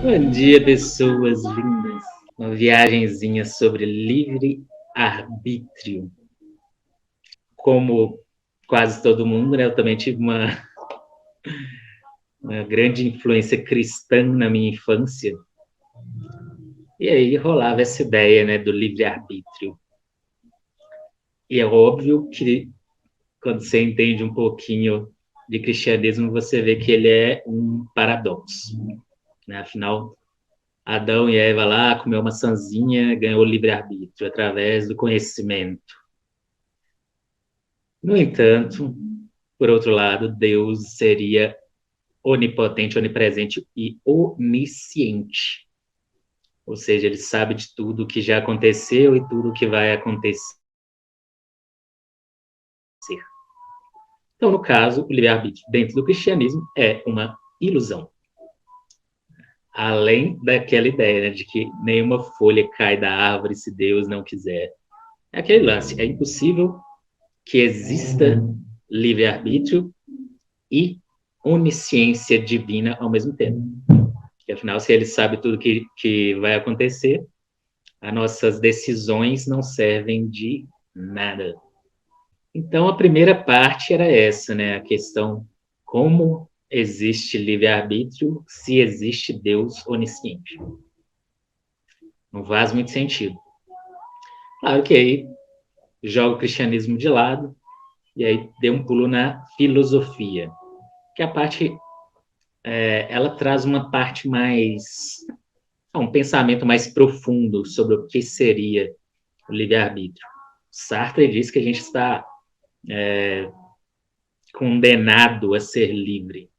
Bom dia, pessoas lindas. Uma viagenzinha sobre livre-arbítrio. Como quase todo mundo, né? Eu também tive uma grande influência cristã na minha infância. E aí rolava essa ideia, né, do livre-arbítrio. E é óbvio que quando você entende um pouquinho de cristianismo, você vê que ele é um paradoxo, né? Afinal, Adão e Eva lá comeu uma maçãzinha, ganhou livre-arbítrio através do conhecimento. No entanto, por outro lado, Deus seria onipotente, onipresente e onisciente. Ou seja, ele sabe de tudo o que já aconteceu e tudo o que vai acontecer. Então, no caso, o livre-arbítrio dentro do cristianismo é uma ilusão. Além daquela ideia, né, de que nenhuma folha cai da árvore se Deus não quiser. É aquele lance. É impossível que exista livre-arbítrio e onisciência divina ao mesmo tempo. Porque, afinal, se ele sabe tudo que vai acontecer, as nossas decisões não servem de nada. Então, a primeira parte era essa, né? A questão como existe livre-arbítrio se existe Deus onisciente. Não faz muito sentido. Claro que aí joga o cristianismo de lado e aí deu um pulo na filosofia, que a parte ela traz uma parte mais um pensamento mais profundo sobre o que seria o livre-arbítrio. Sartre diz que a gente está condenado a ser livre.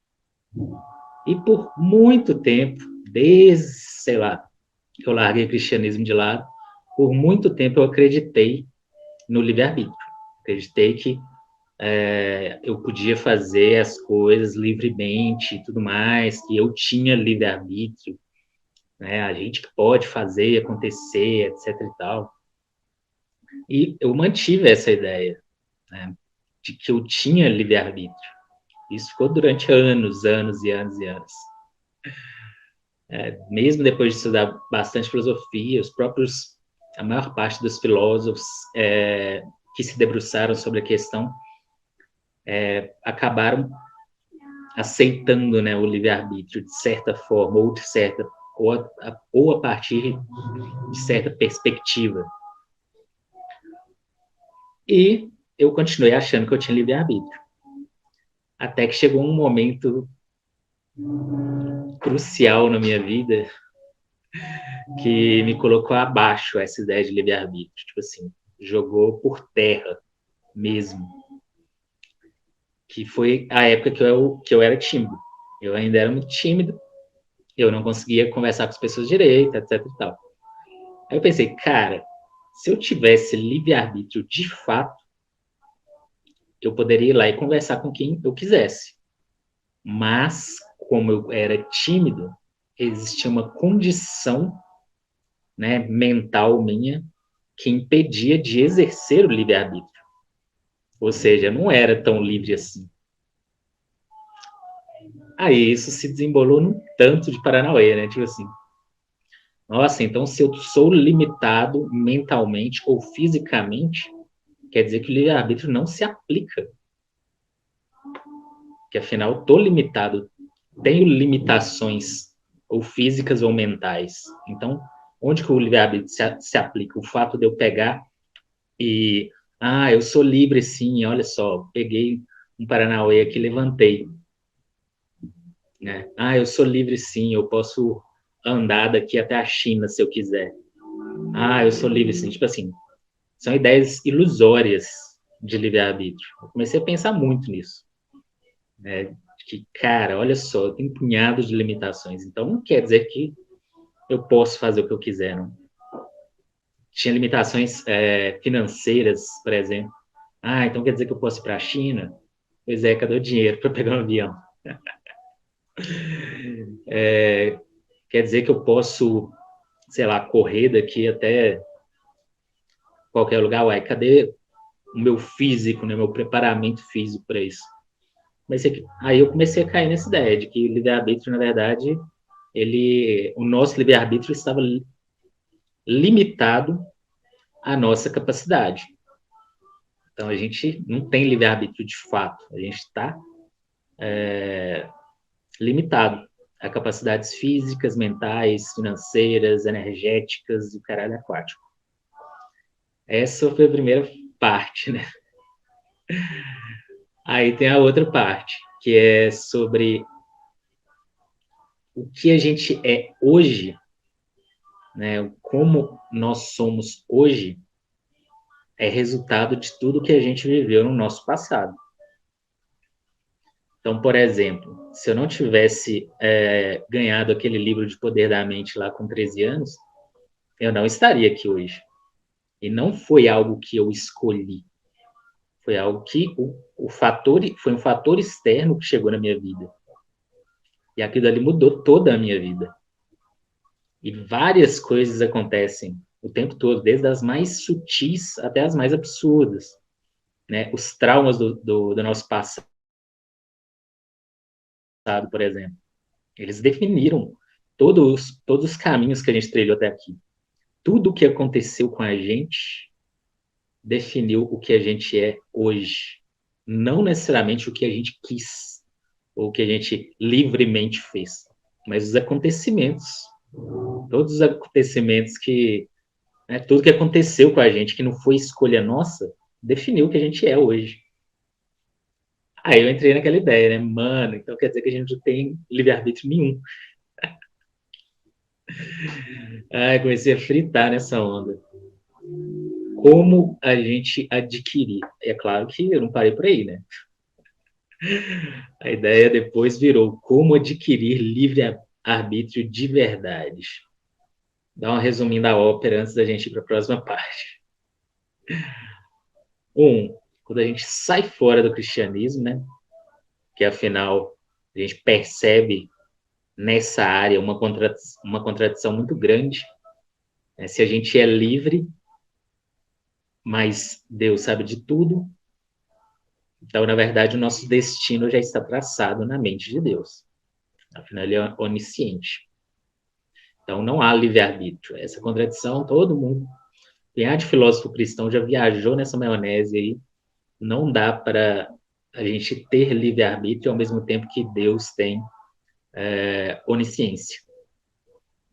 E por muito tempo, desde, sei lá, que eu larguei o cristianismo de lado, por muito tempo eu acreditei no livre-arbítrio. Acreditei que eu podia fazer as coisas livremente e tudo mais, que eu tinha livre-arbítrio, né? A gente que pode fazer acontecer, etc e tal. E eu mantive essa ideia, né, de que eu tinha livre-arbítrio. Isso ficou durante anos, anos e anos e anos. Mesmo depois de estudar bastante filosofia, a maior parte dos filósofos que se debruçaram sobre a questão acabaram aceitando, né, o livre-arbítrio de certa forma, ou a partir de certa perspectiva. E eu continuei achando que eu tinha livre-arbítrio. Até que chegou um momento crucial na minha vida que me colocou abaixo essa ideia de livre-arbítrio. Tipo assim, jogou por terra mesmo. Que foi a época que eu era tímido. Eu ainda era muito tímido, eu não conseguia conversar com as pessoas direito, etc e tal. Aí eu pensei, cara, se eu tivesse livre-arbítrio de fato, eu poderia ir lá e conversar com quem eu quisesse. Mas, como eu era tímido, existia uma condição, né, mental minha que impedia de exercer o livre-arbítrio. Ou seja, não era tão livre assim. Aí isso se desembolou num tanto de Paranauê, né? Tipo assim, nossa, então se eu sou limitado mentalmente ou fisicamente, quer dizer que o livre-arbítrio não se aplica. Que afinal, estou limitado, tenho limitações ou físicas ou mentais. Então, onde que o livre-arbítrio se aplica? O fato de eu pegar e, eu sou livre sim, olha só, peguei um Paranauê aqui, levantei. Né? Eu sou livre sim, eu posso andar daqui até a China se eu quiser. Eu sou livre sim. Tipo assim, são ideias ilusórias de livre-arbítrio. Eu comecei a pensar muito nisso. Né? Que, cara, olha só, eu tenho punhados de limitações. Então, não quer dizer que eu posso fazer o que eu quiser, não. Tinha limitações financeiras, por exemplo. Então quer dizer que eu posso ir para a China? Pois é, cadê o dinheiro para pegar um avião? Quer dizer que eu posso, sei lá, correr daqui até qualquer lugar? Uai, cadê o meu físico, né, meu preparamento físico para isso? Mas aí eu comecei a cair nessa ideia de que o livre-arbítrio, na verdade, o nosso livre-arbítrio estava limitado à nossa capacidade. Então, a gente não tem livre-arbítrio de fato, a gente está limitado a capacidades físicas, mentais, financeiras, energéticas e o caralho aquático. Essa foi a primeira parte, né? Aí tem a outra parte, que é sobre o que a gente é hoje, né? Como nós somos hoje é resultado de tudo que a gente viveu no nosso passado. Então, por exemplo, se eu não tivesse ganhado aquele livro de Poder da Mente lá com 13 anos, eu não estaria aqui hoje. E não foi algo que eu escolhi. Foi algo que foi um fator externo que chegou na minha vida. E aquilo ali mudou toda a minha vida. E várias coisas acontecem o tempo todo, desde as mais sutis até as mais absurdas. Né? Os traumas do nosso passado, por exemplo, eles definiram todos os caminhos que a gente trilhou até aqui. Tudo o que aconteceu com a gente definiu o que a gente é hoje. Não necessariamente o que a gente quis, ou o que a gente livremente fez, mas os acontecimentos. Todos os acontecimentos tudo que aconteceu com a gente, que não foi escolha nossa, definiu o que a gente é hoje. Aí eu entrei naquela ideia, né? Mano, então quer dizer que a gente não tem livre-arbítrio nenhum. Aí comecei a fritar nessa onda. Como a gente adquirir? É claro que eu não parei por aí, né? A ideia depois virou como adquirir livre-arbítrio de verdade. Dá uma resumindo a ópera antes da gente ir para a próxima parte. Quando a gente sai fora do cristianismo, né? Que afinal a gente percebe nessa área uma contradição muito grande. Né? Se a gente é livre, mas Deus sabe de tudo, então, na verdade, o nosso destino já está traçado na mente de Deus. Afinal, ele é onisciente. Então, não há livre-arbítrio. Essa contradição, todo mundo, quem há de filósofo cristão já viajou nessa maionese aí. Não dá para a gente ter livre-arbítrio ao mesmo tempo que Deus tem onisciência.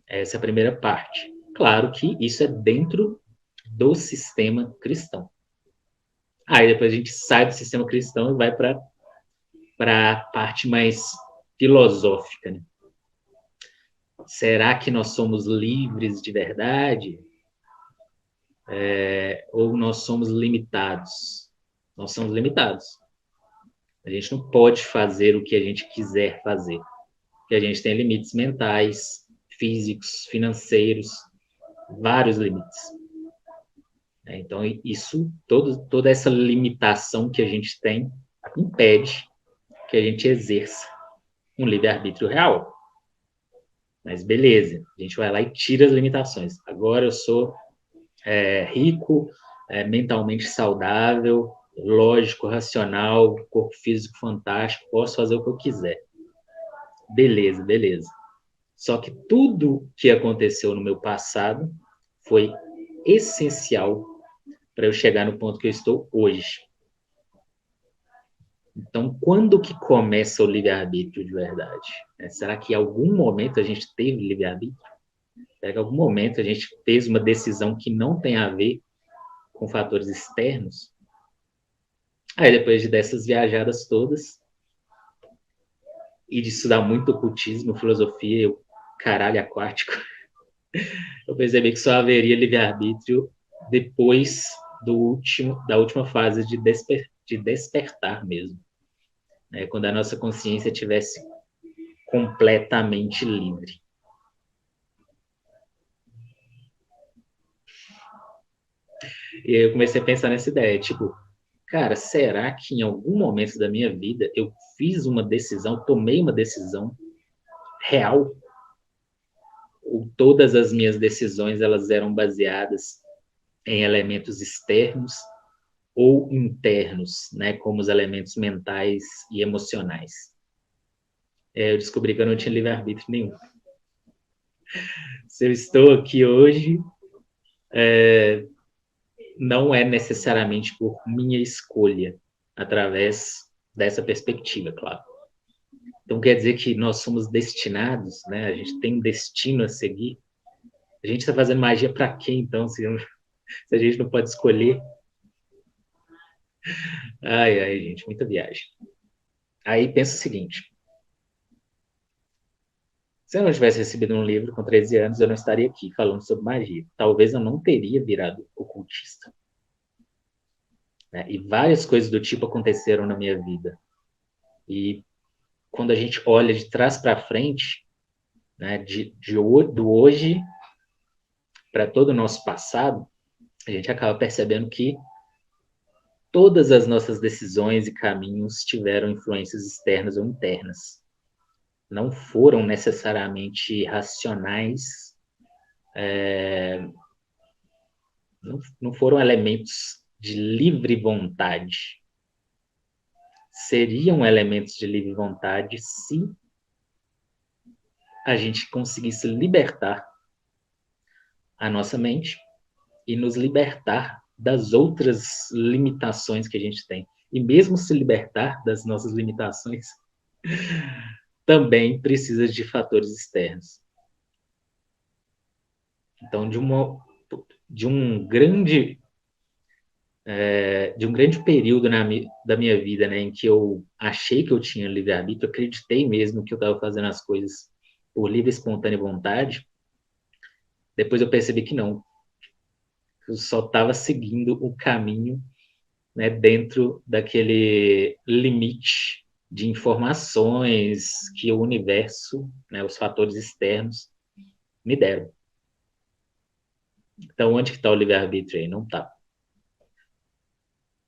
Essa é a primeira parte. Claro que isso é dentro do sistema cristão. Aí depois a gente sai do sistema cristão e vai para a parte mais filosófica. Né? Será que nós somos livres de verdade? Ou nós somos limitados? Nós somos limitados. A gente não pode fazer o que a gente quiser fazer. Porque a gente tem limites mentais, físicos, financeiros, vários limites. Então, toda essa limitação que a gente tem impede que a gente exerça um livre-arbítrio real. Mas beleza, a gente vai lá e tira as limitações. Agora eu sou rico, mentalmente saudável, lógico, racional, corpo físico fantástico, posso fazer o que eu quiser. Beleza, beleza. Só que tudo que aconteceu no meu passado foi essencial para eu chegar no ponto que eu estou hoje. Então, quando que começa o livre-arbítrio de verdade? Será que em algum momento a gente teve livre-arbítrio? Será que em algum momento a gente fez uma decisão que não tem a ver com fatores externos? Aí, depois dessas viajadas todas, e de estudar muito ocultismo, filosofia, o caralho aquático, eu percebi que só haveria livre-arbítrio depois da última fase de despertar mesmo. Quando a nossa consciência tivesse completamente livre. E aí eu comecei a pensar nessa ideia, tipo, cara, será que em algum momento da minha vida eu fiz uma decisão, tomei uma decisão real? Ou todas as minhas decisões elas eram baseadas em elementos externos ou internos, né, como os elementos mentais e emocionais? Eu descobri que eu não tinha livre-arbítrio nenhum. Se eu estou aqui hoje, não é necessariamente por minha escolha, através dessa perspectiva, claro. Então, quer dizer que nós somos destinados, né? A gente tem um destino a seguir. A gente está fazendo magia para quê, então, se a gente não pode escolher? Ai, ai, gente, muita viagem. Aí pensa o seguinte: se eu não tivesse recebido um livro com 13 anos, eu não estaria aqui falando sobre magia. Talvez eu não teria virado ocultista. Né? E várias coisas do tipo aconteceram na minha vida. E quando a gente olha de trás para frente, né, do hoje para todo o nosso passado, a gente acaba percebendo que todas as nossas decisões e caminhos tiveram influências externas ou internas. Não foram necessariamente racionais, não foram elementos de livre vontade. Seriam elementos de livre vontade se a gente conseguisse libertar a nossa mente e nos libertar das outras limitações que a gente tem. E mesmo se libertar das nossas limitações, também precisa de fatores externos. Então, de um grande período da minha vida, né, em que eu achei que eu tinha livre-arbítrio, acreditei mesmo que eu estava fazendo as coisas por livre e espontânea vontade, depois eu percebi que não. Eu só estava seguindo o caminho, né, dentro daquele limite de informações que o universo, né, os fatores externos, me deram. Então, onde que está o livre-arbítrio aí? Não está.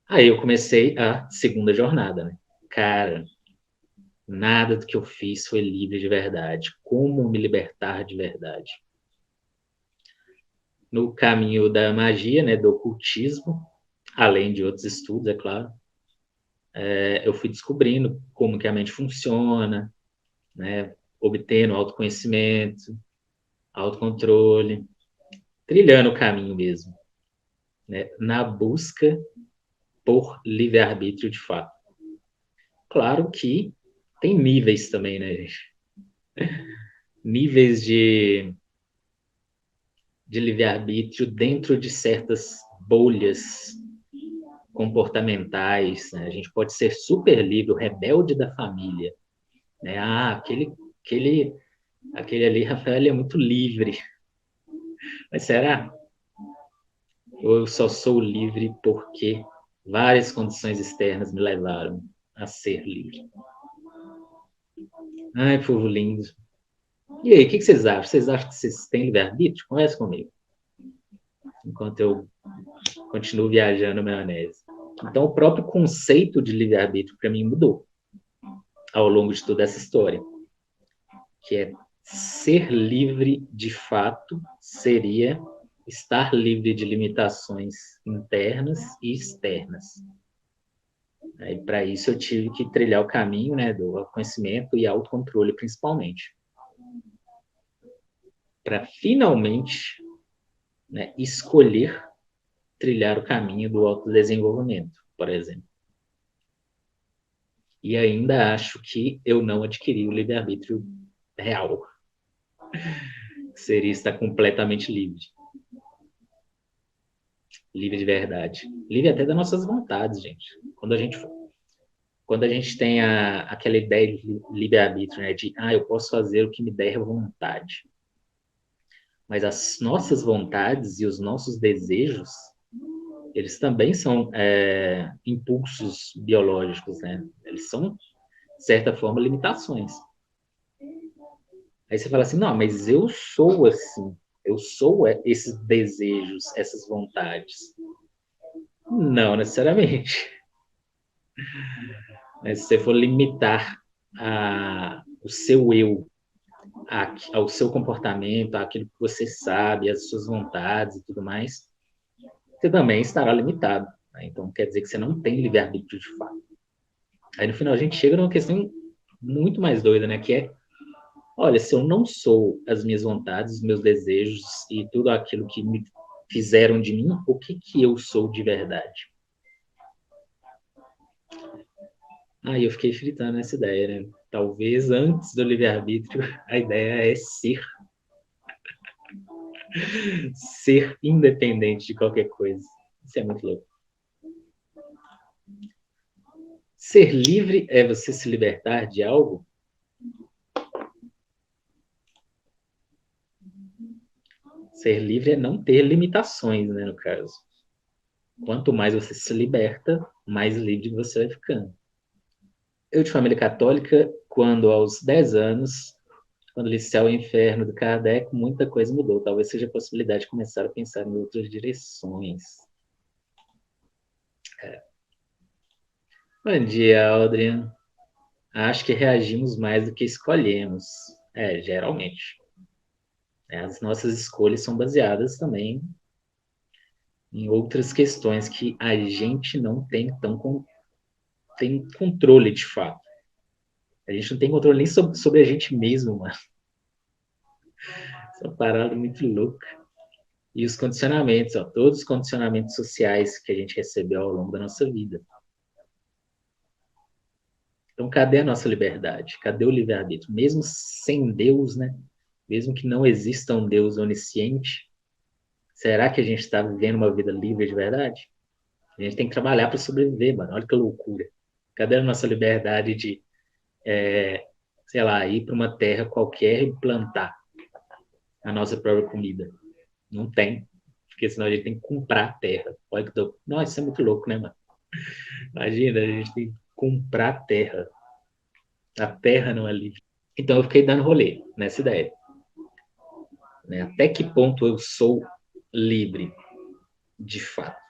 Aí eu comecei a segunda jornada, né? Cara, nada do que eu fiz foi livre de verdade. Como me libertar de verdade? No caminho da magia, né, do ocultismo, além de outros estudos, é claro, eu fui descobrindo como que a mente funciona, né, obtendo autoconhecimento, autocontrole, trilhando o caminho mesmo, né, na busca por livre-arbítrio de fato. Claro que tem níveis também, né, gente? Níveis de livre-arbítrio dentro de certas bolhas comportamentais. Né? A gente pode ser super livre, o rebelde da família. Né? Aquele, aquele ali, Rafael, ele é muito livre. Mas será? Ou eu só sou livre porque várias condições externas me levaram a ser livre? Ai, povo lindo. E aí, o que vocês acham? Vocês acham que vocês têm livre-arbítrio? Conversa comigo, enquanto eu continuo viajando na maionese. Então, o próprio conceito de livre-arbítrio para mim mudou ao longo de toda essa história, que é ser livre de fato seria estar livre de limitações internas e externas. E para isso eu tive que trilhar o caminho, né, do conhecimento e autocontrole, principalmente, para finalmente, né, escolher trilhar o caminho do autodesenvolvimento, por exemplo. E ainda acho que eu não adquiri o livre-arbítrio real, que seria estar completamente livre. Livre de verdade. Livre até das nossas vontades, gente. Quando a gente tem aquela ideia de livre-arbítrio, né, de, eu posso fazer o que me der vontade. Mas as nossas vontades e os nossos desejos, eles também são impulsos biológicos, né? Eles são, de certa forma, limitações. Aí você fala assim, não, mas eu sou assim, eu sou esses desejos, essas vontades. Não necessariamente. Mas se você for limitar o seu eu ao seu comportamento, àquilo que você sabe, às suas vontades e tudo mais, você também estará limitado. Né? Então, quer dizer que você não tem livre-arbítrio de fato. Aí, no final, a gente chega numa questão muito mais doida, né? Que é, olha, se eu não sou as minhas vontades, os meus desejos e tudo aquilo que me fizeram de mim, o que que eu sou de verdade? Aí eu fiquei fritando essa ideia, né? Talvez antes do livre-arbítrio, a ideia é ser independente de qualquer coisa. Isso é muito louco. Ser livre é você se libertar de algo? Ser livre é não ter limitações, né, no caso. Quanto mais você se liberta, mais livre você vai ficando. Eu, de família católica, quando aos 10 anos, quando li Céu e Inferno do Kardec, muita coisa mudou. Talvez seja a possibilidade de começar a pensar em outras direções. Bom dia, Aldrian. Acho que reagimos mais do que escolhemos. Geralmente. As nossas escolhas são baseadas também em outras questões que a gente não tem controle de fato. A gente não tem controle nem sobre a gente mesmo, mano. Essa é uma parada muito louca. E os condicionamentos, ó, todos os condicionamentos sociais que a gente recebeu ao longo da nossa vida. Então, cadê a nossa liberdade? Cadê o livre-arbítrio? Mesmo sem Deus, né? Mesmo que não exista um Deus onisciente, será que a gente está vivendo uma vida livre de verdade? A gente tem que trabalhar para sobreviver, mano. Olha que loucura. Cadê a nossa liberdade de, sei lá, ir para uma terra qualquer e plantar a nossa própria comida? Não tem. Porque senão a gente tem que comprar a terra. Olha que tô... Nossa, isso é muito louco, né, mano? Imagina, a gente tem que comprar a terra. A terra não é livre. Então eu fiquei dando rolê nessa ideia. Né? Até que ponto eu sou livre, de fato?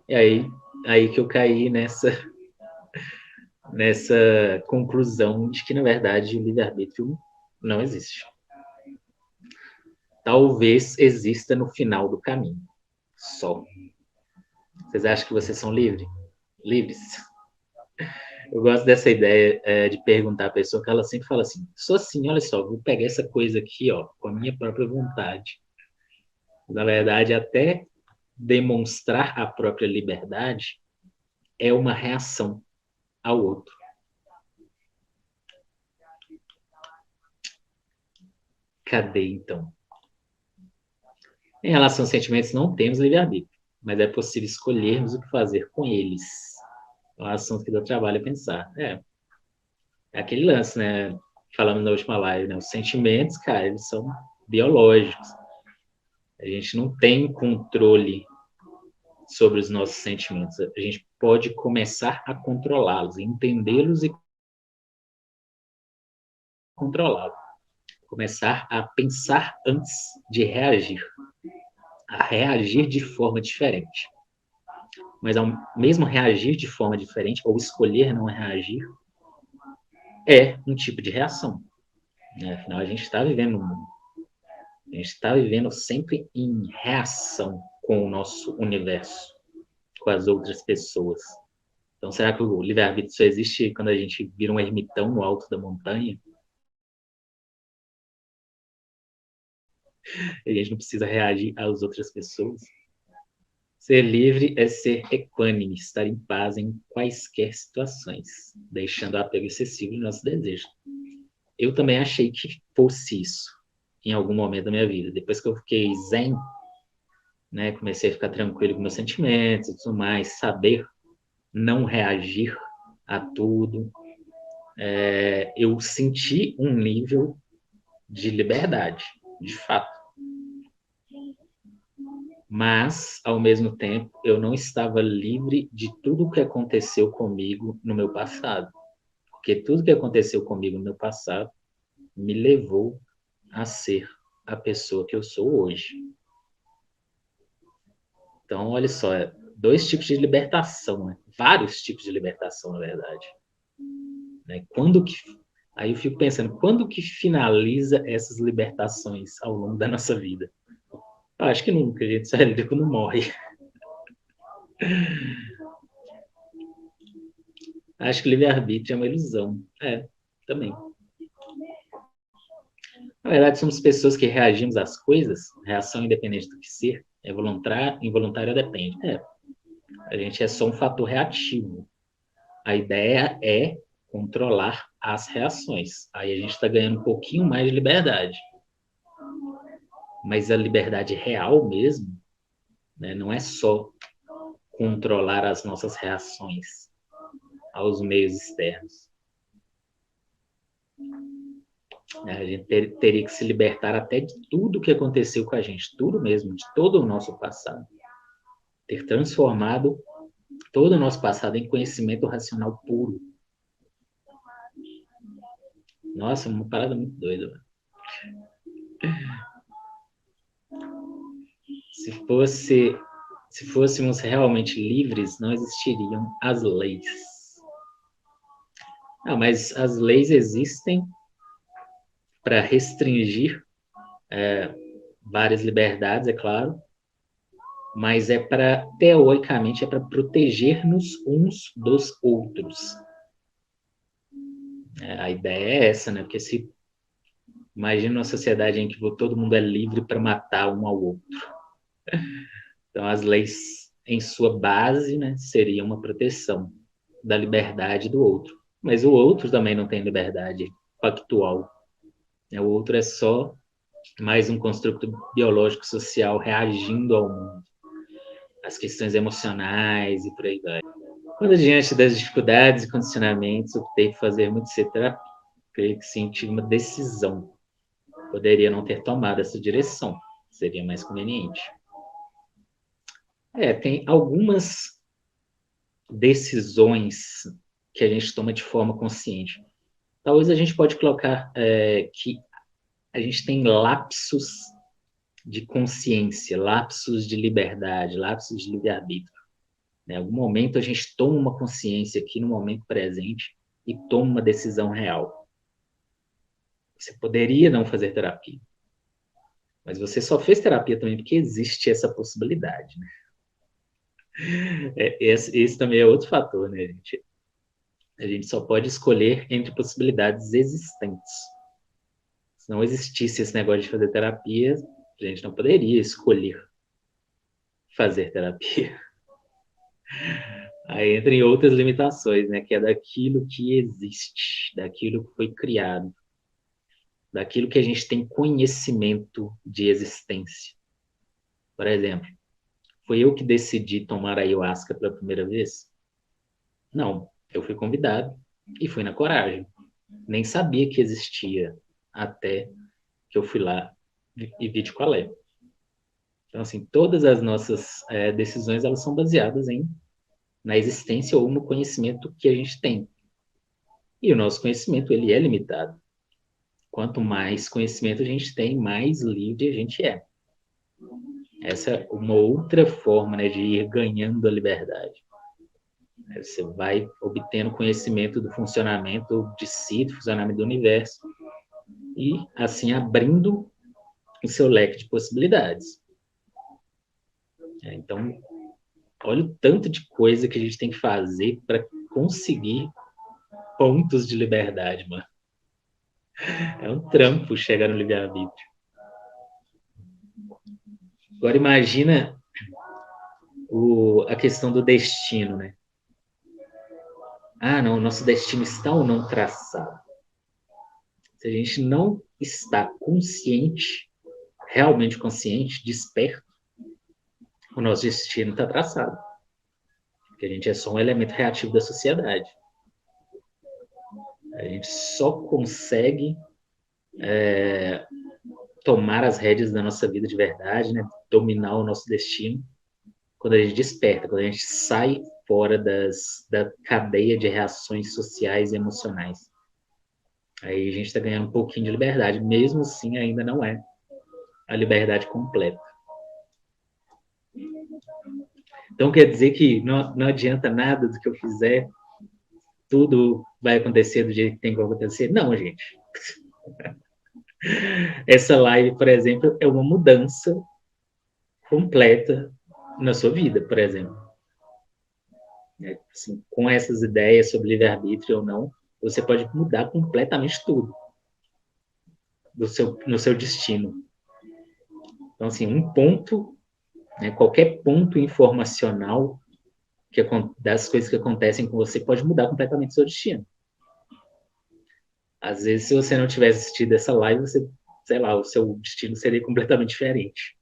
E aí que eu caí nessa conclusão de que, na verdade, o livre-arbítrio não existe. Talvez exista no final do caminho. Só. Vocês acham que vocês são livres? Livres? Eu gosto dessa ideia de perguntar à pessoa que ela sempre fala assim: sou assim, olha só, vou pegar essa coisa aqui, ó, com a minha própria vontade. Na verdade, até demonstrar a própria liberdade é uma reação ao outro. Cadê, então? Em relação aos sentimentos, não temos livre-arbítrio, mas é possível escolhermos o que fazer com eles. É um assunto que dá trabalho a pensar. É aquele lance, né? Falamos na última live, né? Os sentimentos, cara, eles são biológicos. A gente não tem controle sobre os nossos sentimentos. A gente pode começar a controlá-los, entendê-los e controlá-los. Começar a pensar antes de reagir, a reagir de forma diferente. Mas ao mesmo reagir de forma diferente, ou escolher não reagir, é um tipo de reação. Né? Afinal, a gente está vivendo no mundo. A gente está vivendo sempre em reação com o nosso universo, com as outras pessoas. Então, será que o livre-arbítrio só existe quando a gente vira um ermitão no alto da montanha? E a gente não precisa reagir às outras pessoas? Ser livre é ser equânime, estar em paz em quaisquer situações, deixando o apego excessivo no nosso desejo. Eu também achei que fosse isso em algum momento da minha vida. Depois que eu fiquei zen, né, comecei a ficar tranquilo com meus sentimentos e tudo mais, saber não reagir a tudo, eu senti um nível de liberdade, de fato. Mas, ao mesmo tempo, eu não estava livre de tudo o que aconteceu comigo no meu passado. Porque tudo que aconteceu comigo no meu passado me levou a ser a pessoa que eu sou hoje. Então, olha só, dois tipos de libertação, né? Vários tipos de libertação, na verdade. Né? Aí eu fico pensando, quando que finaliza essas libertações ao longo da nossa vida? Eu acho que nunca, a gente só lida quando morre. Acho que o livre-arbítrio é uma ilusão. também. Na verdade, somos pessoas que reagimos às coisas, reação independente do que ser, é voluntária, involuntária depende. A gente é só um fator reativo. A ideia é controlar as reações. Aí a gente está ganhando um pouquinho mais de liberdade. Mas a liberdade real mesmo, né, não é só controlar as nossas reações aos meios externos. A gente teria que se libertar até de tudo que aconteceu com a gente, tudo mesmo, de todo o nosso passado. Ter transformado todo o nosso passado em conhecimento racional puro. Nossa, uma parada muito doida. Se fôssemos realmente livres, não existiriam as leis. Mas as leis existem para restringir várias liberdades, é claro, mas teoricamente, é para proteger-nos uns dos outros. A ideia é essa, né? Porque imagina uma sociedade em que todo mundo é livre para matar um ao outro. Então, as leis, em sua base, né, seriam uma proteção da liberdade do outro. Mas o outro também não tem liberdade factual. O outro é só mais um construto biológico social reagindo ao mundo, às questões emocionais e por aí vai. Quando diante das dificuldades e condicionamentos, optei por fazer muito terapia. Creio que sim, tive uma decisão. Poderia não ter tomado essa direção. Seria mais conveniente. Tem algumas decisões que a gente toma de forma consciente. Talvez a gente pode colocar que a gente tem lapsos de consciência, lapsos de liberdade, lapsos de livre-arbítrio. Em algum momento a gente toma uma consciência aqui no momento presente e toma uma decisão real. Você poderia não fazer terapia, mas você só fez terapia também porque existe essa possibilidade, né? Esse também é outro fator, né, gente? A gente só pode escolher entre possibilidades existentes. Se não existisse esse negócio de fazer terapia, a gente não poderia escolher fazer terapia. Aí entra em outras limitações, né? Que é daquilo que existe, daquilo que foi criado, daquilo que a gente tem conhecimento de existência. Por exemplo, foi eu que decidi tomar ayahuasca pela primeira vez? Não, eu fui convidado e fui na coragem. Nem sabia que existia até que eu fui lá e vi de qual é. Então, assim, todas as nossas decisões, elas são baseadas na existência ou no conhecimento que a gente tem. E o nosso conhecimento, ele é limitado. Quanto mais conhecimento a gente tem, mais livre a gente é. Essa é uma outra forma, né, de ir ganhando a liberdade. Você vai obtendo conhecimento do funcionamento de si, do funcionamento do universo, e assim abrindo o seu leque de possibilidades. Então, olha o tanto de coisa que a gente tem que fazer para conseguir pontos de liberdade, mano. É um trampo chegar no livre-arbítrio. Agora imagina a questão do destino, né? Não, nosso destino está ou não traçado? Se a gente não está consciente, realmente consciente, desperto, o nosso destino está traçado. Porque a gente é só um elemento reativo da sociedade. A gente só consegue tomar as rédeas da nossa vida de verdade, né? Dominar o nosso destino, quando a gente desperta, quando a gente sai fora da cadeia de reações sociais e emocionais. Aí a gente está ganhando um pouquinho de liberdade, mesmo assim ainda não é a liberdade completa. Então quer dizer que não adianta nada do que eu fizer, tudo vai acontecer do jeito que tem que acontecer? Não, gente. Essa live, por exemplo, é uma mudança completa na sua vida, por exemplo. Assim, com essas ideias sobre livre-arbítrio ou não, você pode mudar completamente tudo no seu destino. Então, assim, um ponto, né, qualquer ponto informacional das coisas que acontecem com você pode mudar completamente o seu destino. Às vezes, se você não tivesse assistido essa live, você, sei lá, o seu destino seria completamente diferente.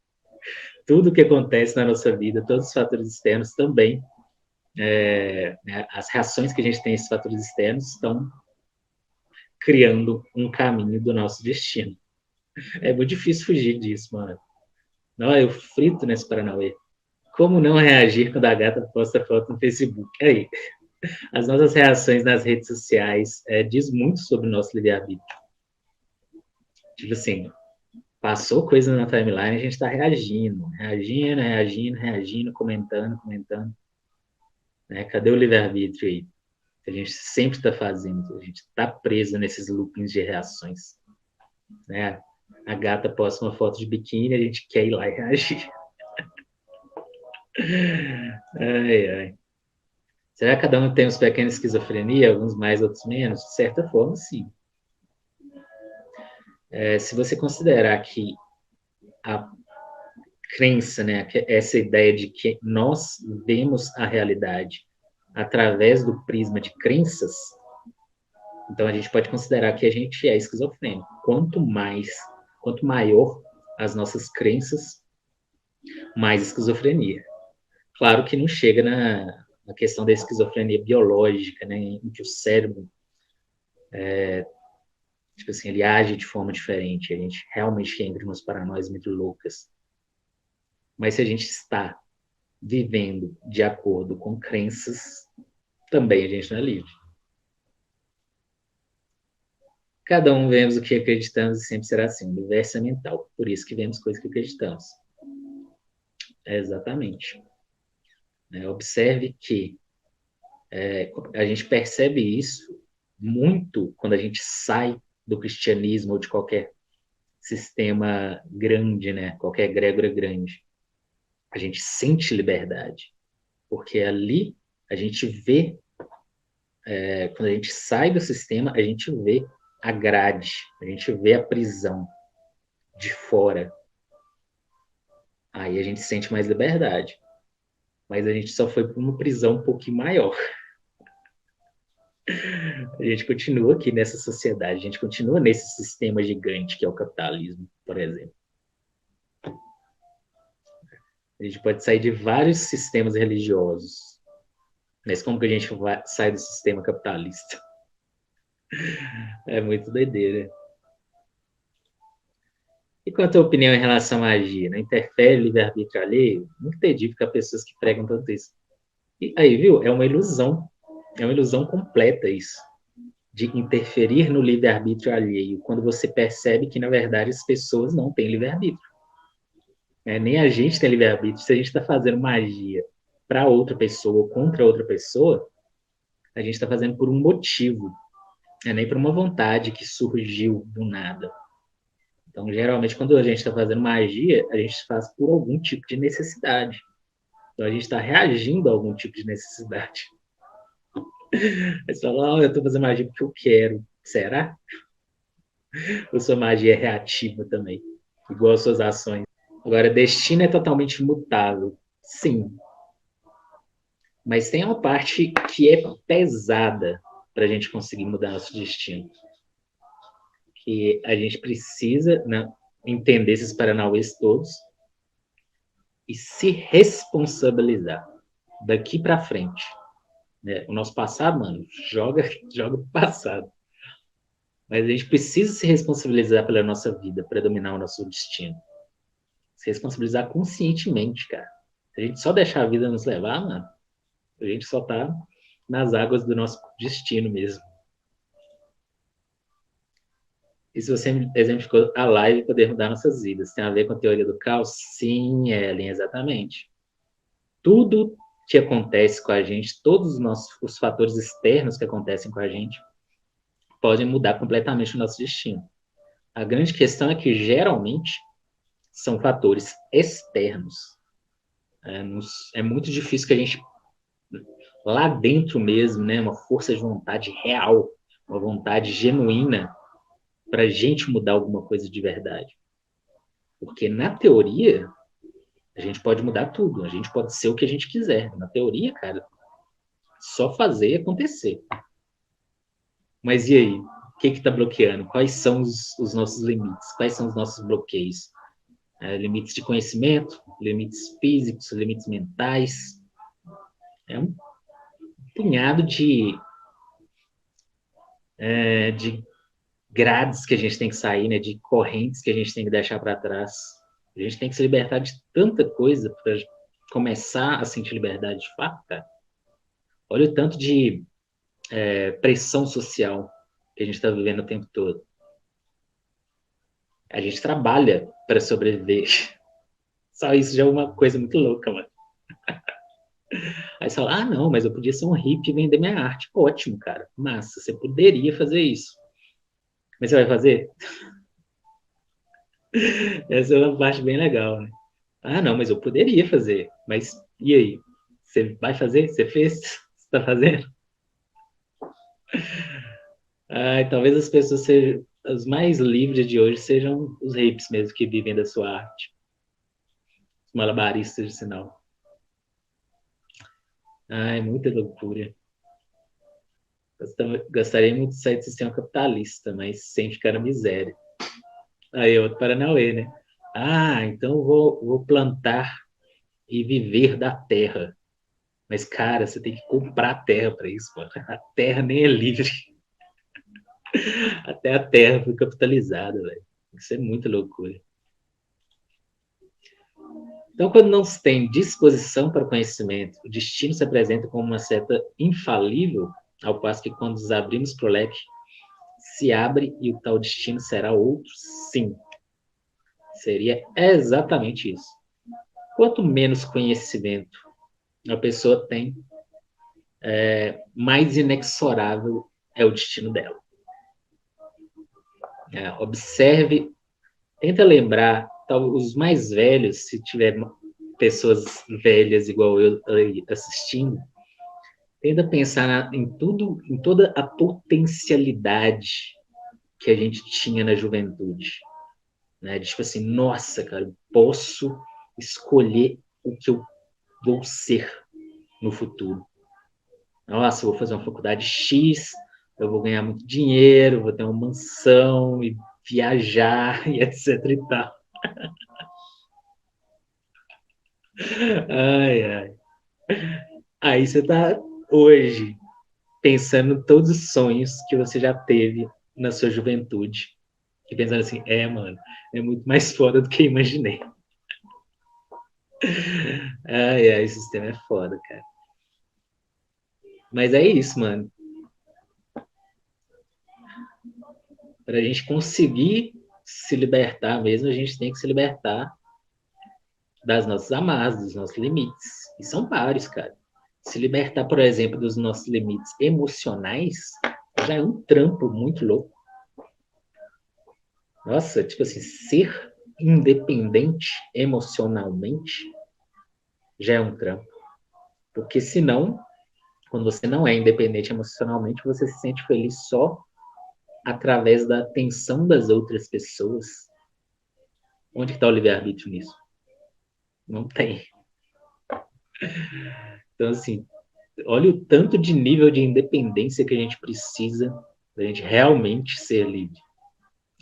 Tudo que acontece na nossa vida, todos os fatores externos também, né, as reações que a gente tem a esses fatores externos estão criando um caminho do nosso destino. É muito difícil fugir disso, mano. Não, eu frito nesse Paranauê. Como não reagir quando a gata posta foto no Facebook? Aí, as nossas reações nas redes sociais diz muito sobre o nosso livre-arbítrio. Tipo assim, passou coisa na timeline, a gente está reagindo, comentando. Né? Cadê o livre-arbítrio aí? Que a gente sempre está fazendo, a gente está preso nesses loopings de reações. Né? A gata posta uma foto de biquíni, a gente quer ir lá e reagir. Ai, ai. Será que cada um tem uns pequenos esquizofrenia, alguns mais, outros menos? De certa forma, sim. Se você considerar que a crença, né, essa ideia de que nós vemos a realidade através do prisma de crenças, então a gente pode considerar que a gente é esquizofrênico. Quanto maior as nossas crenças, mais esquizofrenia. Claro que não chega na questão da esquizofrenia biológica, né, em que o cérebro tipo assim, ele age de forma diferente, a gente realmente entra em umas paranoias muito loucas. Mas se a gente está vivendo de acordo com crenças, também a gente não é livre. Cada um vemos o que acreditamos e sempre será assim. O universo é mental, por isso que vemos coisas que acreditamos. Exatamente. Observe que a gente percebe isso muito quando a gente sai do cristianismo ou de qualquer sistema grande, né? Qualquer egrégora grande. A gente sente liberdade, porque ali a gente vê, quando a gente sai do sistema, a gente vê a grade, a gente vê a prisão de fora. Aí a gente sente mais liberdade. Mas a gente só foi para uma prisão um pouquinho maior. A gente continua aqui nessa sociedade, a gente continua nesse sistema gigante que é o capitalismo, por exemplo. A gente pode sair de vários sistemas religiosos, mas como que a gente sai do sistema capitalista? É muito doideira. E quanto à opinião em relação à magia? Não interfere o livre-arbítrio alheio? Nunca entendi porque há pessoas que pregam tanto isso. E aí, viu? É uma ilusão. É uma ilusão completa isso. De interferir no livre-arbítrio alheio, quando você percebe que, na verdade, as pessoas não têm livre-arbítrio. Nem a gente tem livre-arbítrio. Se a gente está fazendo magia para outra pessoa ou contra outra pessoa, a gente está fazendo por um motivo, nem por uma vontade que surgiu do nada. Então, geralmente, quando a gente está fazendo magia, a gente faz por algum tipo de necessidade. Então, a gente está reagindo a algum tipo de necessidade. Aí você fala, oh, eu estou fazendo magia porque eu quero. Será? Ou sua magia é reativa também, igual as suas ações? Agora, destino é totalmente mutável. Sim, mas tem uma parte que é pesada para a gente conseguir mudar nosso destino. Que a gente precisa, né, entender esses paranauês todos e se responsabilizar daqui para frente. Né? O nosso passado, mano, joga pro passado. Mas a gente precisa se responsabilizar pela nossa vida, para dominar o nosso destino. Se responsabilizar conscientemente, cara. Se a gente só deixar a vida nos levar, mano, a gente só tá nas águas do nosso destino mesmo. E se você exemplificou a live poder mudar nossas vidas, tem a ver com a teoria do caos? Sim, Ellen, exatamente. Tudo que acontece com a gente, todos os fatores externos que acontecem com a gente, podem mudar completamente o nosso destino. A grande questão é que, geralmente, são fatores externos. É muito difícil que a gente, lá dentro mesmo, né, uma força de vontade real, uma vontade genuína para a gente mudar alguma coisa de verdade. Porque na teoria, a gente pode mudar tudo, a gente pode ser o que a gente quiser. Na teoria, cara, só fazer acontecer. Mas e aí? O que está bloqueando? Quais são os nossos limites? Quais são os nossos bloqueios? Limites de conhecimento, limites físicos, limites mentais. É um punhado de grades que a gente tem que sair, né? De correntes que a gente tem que deixar para trás. A gente tem que se libertar de tanta coisa para começar a sentir liberdade de fato, cara. Olha o tanto de pressão social que a gente está vivendo o tempo todo. A gente trabalha para sobreviver. Só isso já é uma coisa muito louca, mano. Aí você fala, não, mas eu podia ser um hippie e vender minha arte. Ótimo, cara. Massa, você poderia fazer isso. Mas você vai fazer? Essa é uma parte bem legal, né? Não, mas eu poderia fazer. Mas e aí? Você vai fazer? Você fez? Você tá fazendo? Talvez as pessoas sejam, as mais livres de hoje sejam os hippies mesmo, que vivem da sua arte. Os malabaristas de sinal. Muita loucura. Gostaria muito de sair do sistema capitalista, mas sem ficar na miséria. Aí, outro Paranauê, né? Então vou plantar e viver da terra. Mas, cara, você tem que comprar a terra para isso, mano. A terra nem é livre. Até a terra foi capitalizada, velho. Isso é muita loucura. Então, quando não se tem disposição para o conhecimento, o destino se apresenta como uma seta infalível, ao passo que quando nos abrimos para o leque, se abre e o tal destino será outro, sim. Seria exatamente isso. Quanto menos conhecimento a pessoa tem, mais inexorável é o destino dela. Observe, tenta lembrar, os mais velhos, se tiver pessoas velhas igual eu assistindo, tenta pensar em tudo, em toda a potencialidade que a gente tinha na juventude. Né? De, tipo assim, nossa, cara, eu posso escolher o que eu vou ser no futuro. Nossa, eu vou fazer uma faculdade X, eu vou ganhar muito dinheiro, vou ter uma mansão e viajar e etc e tal. Ai, ai. Aí você tá hoje pensando em todos os sonhos que você já teve na sua juventude. E pensando assim, mano, é muito mais foda do que eu imaginei. Ai, ai, esse sistema é foda, cara. Mas é isso, mano. Para a gente conseguir se libertar mesmo, a gente tem que se libertar das nossas amarras, dos nossos limites. E são vários, cara. Se libertar, por exemplo, dos nossos limites emocionais já é um trampo muito louco. Nossa, tipo assim, ser independente emocionalmente já é um trampo. Porque senão, quando você não é independente emocionalmente, você se sente feliz só através da atenção das outras pessoas. Onde está o livre-arbítrio nisso? Não tem. Então, assim, olha o tanto de nível de independência que a gente precisa para a gente realmente ser livre.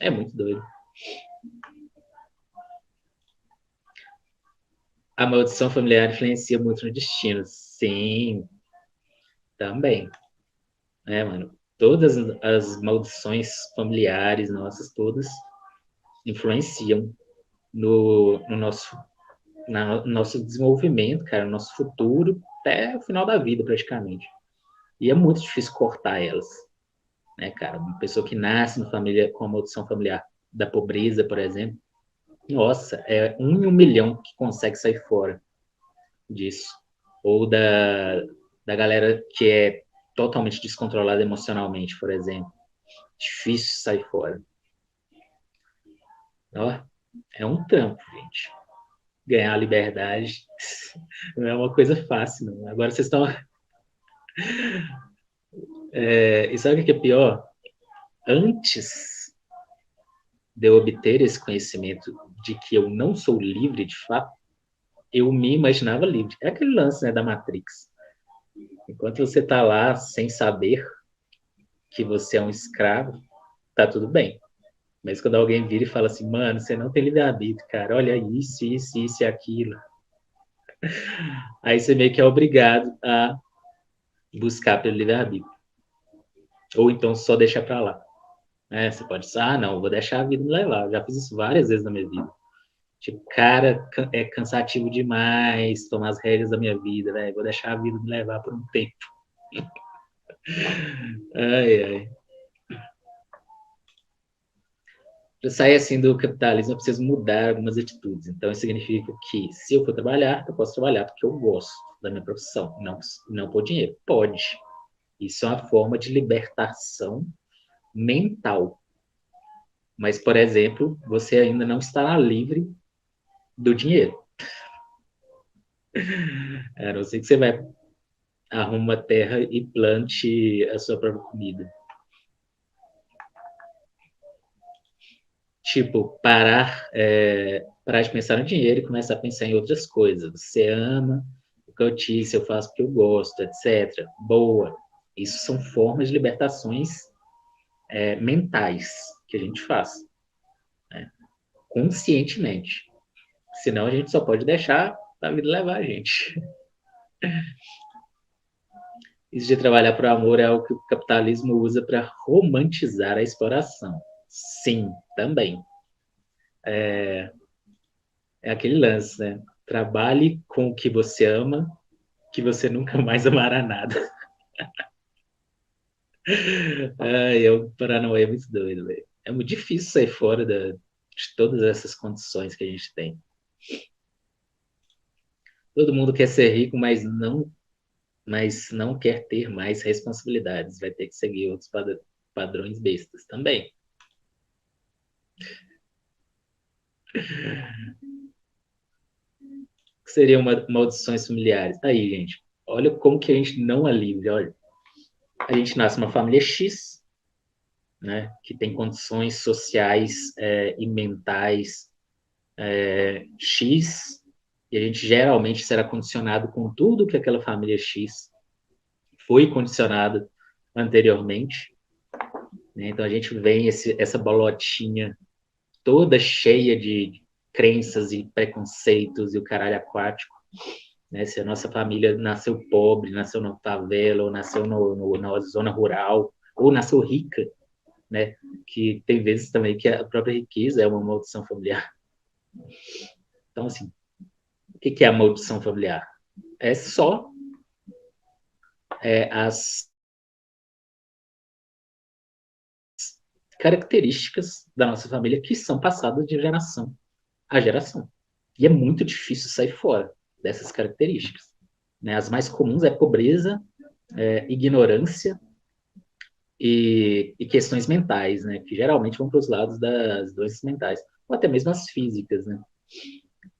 É muito doido. A maldição familiar influencia muito no destino. Sim, também. Mano? Todas as maldições familiares nossas, todas, influenciam no nosso desenvolvimento, cara, no nosso futuro, até o final da vida, praticamente. E é muito difícil cortar elas. Né, cara? Uma pessoa que nasce numa família com a maldição familiar da pobreza, por exemplo, nossa, é 1 em 1 milhão que consegue sair fora disso. Ou da galera que é totalmente descontrolada emocionalmente, por exemplo. Difícil sair fora. Ó, é um trampo, gente. Ganhar a liberdade não é uma coisa fácil, não. Agora vocês estão. E sabe o que é pior? antes de eu obter esse conhecimento de que eu não sou livre de fato, eu me imaginava livre. É aquele lance, né, da Matrix. Enquanto você está lá sem saber que você é um escravo, tá tudo bem. Mas quando alguém vira e fala assim, mano, você não tem livre-arbítrio, cara, olha isso e aquilo. Aí você meio que é obrigado a buscar pelo livre-arbítrio. Ou então só deixar pra lá. Você pode dizer, não, vou deixar a vida me levar. Eu já fiz isso várias vezes na minha vida. Tipo, cara, é cansativo demais tomar as rédeas da minha vida, velho. Vou deixar a vida me levar por um tempo. Ai, ai. Para sair assim do capitalismo, eu preciso mudar algumas atitudes. Então, isso significa que se eu for trabalhar, eu posso trabalhar porque eu gosto da minha profissão, não por dinheiro. Pode. Isso é uma forma de libertação mental. Mas, por exemplo, você ainda não estará livre do dinheiro. A não ser que você vai arruma uma terra e plante a sua própria comida. Tipo, parar de pensar no dinheiro e começar a pensar em outras coisas. Você ama o que eu disse, eu faço porque eu gosto, etc. Boa. Isso são formas de libertações mentais que a gente faz, né? Conscientemente. Senão a gente só pode deixar a vida levar a gente. Isso de trabalhar por amor é algo que o capitalismo usa para romantizar a exploração. Sim, também. É aquele lance, né? Trabalhe com o que você ama, que você nunca mais amará nada. Ai, é um Paranauê muito doido, velho. É muito difícil sair fora de todas essas condições que a gente tem. Todo mundo quer ser rico, mas não quer ter mais responsabilidades. Vai ter que seguir outros padrões bestas também. O que seriam maldições familiares? Aí, gente, olha como que a gente não é livre. Olha, a gente nasce numa família X, né, que tem condições sociais e mentais X, e a gente geralmente será condicionado com tudo que aquela família X foi condicionada anteriormente, né? Então a gente vem essa bolotinha toda cheia de crenças e preconceitos e o caralho aquático, né? Se a nossa família nasceu pobre, nasceu na favela, ou nasceu na zona rural, ou nasceu rica, né? Que tem vezes também que a própria riqueza é uma maldição familiar. Então, assim, o que é a maldição familiar? É só as características da nossa família que são passadas de geração a geração. E é muito difícil sair fora dessas características. Né? As mais comuns é pobreza, ignorância e questões mentais, né? Que geralmente vão para os lados das doenças mentais, ou até mesmo as físicas, né?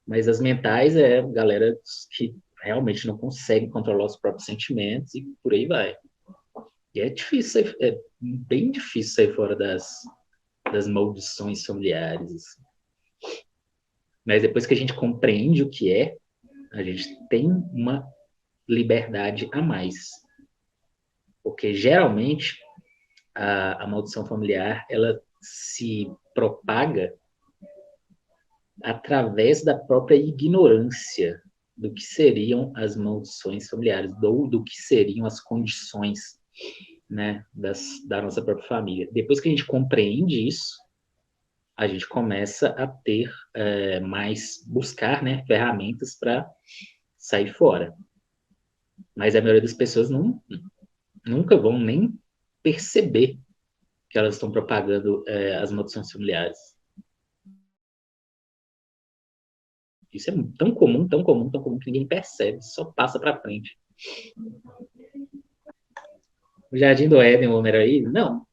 Mas as mentais é galera que realmente não consegue controlar os próprios sentimentos e por aí vai. E é difícil, é bem difícil sair fora das maldições familiares. Assim. Mas depois que a gente compreende o que é, a gente tem uma liberdade a mais. Porque geralmente a maldição familiar ela se propaga através da própria ignorância do que seriam as maldições familiares, do que seriam as condições, né, da nossa própria família. Depois que a gente compreende isso, a gente começa a ter buscar, né, ferramentas para sair fora. Mas a maioria das pessoas nunca vão nem perceber que elas estão propagando as maldições familiares. Isso é tão comum, tão comum, tão comum que ninguém percebe, só passa para frente. O Jardim do Éden, o Homer aí? Não,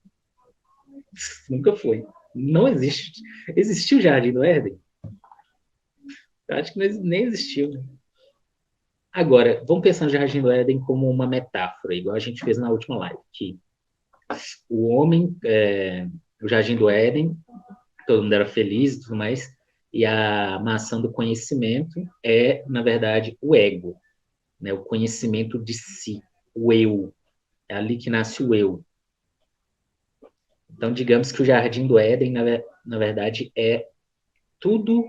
nunca foi. Não existe. Existiu o Jardim do Éden? Eu acho que nem existiu. Agora, vamos pensar no Jardim do Éden como uma metáfora, igual a gente fez na última live, que o homem, o Jardim do Éden, todo mundo era feliz e tudo mais, e a maçã do conhecimento é, na verdade, o ego, né? O conhecimento de si, o eu. É ali que nasce o eu. Então, digamos que o Jardim do Éden, na verdade, é tudo,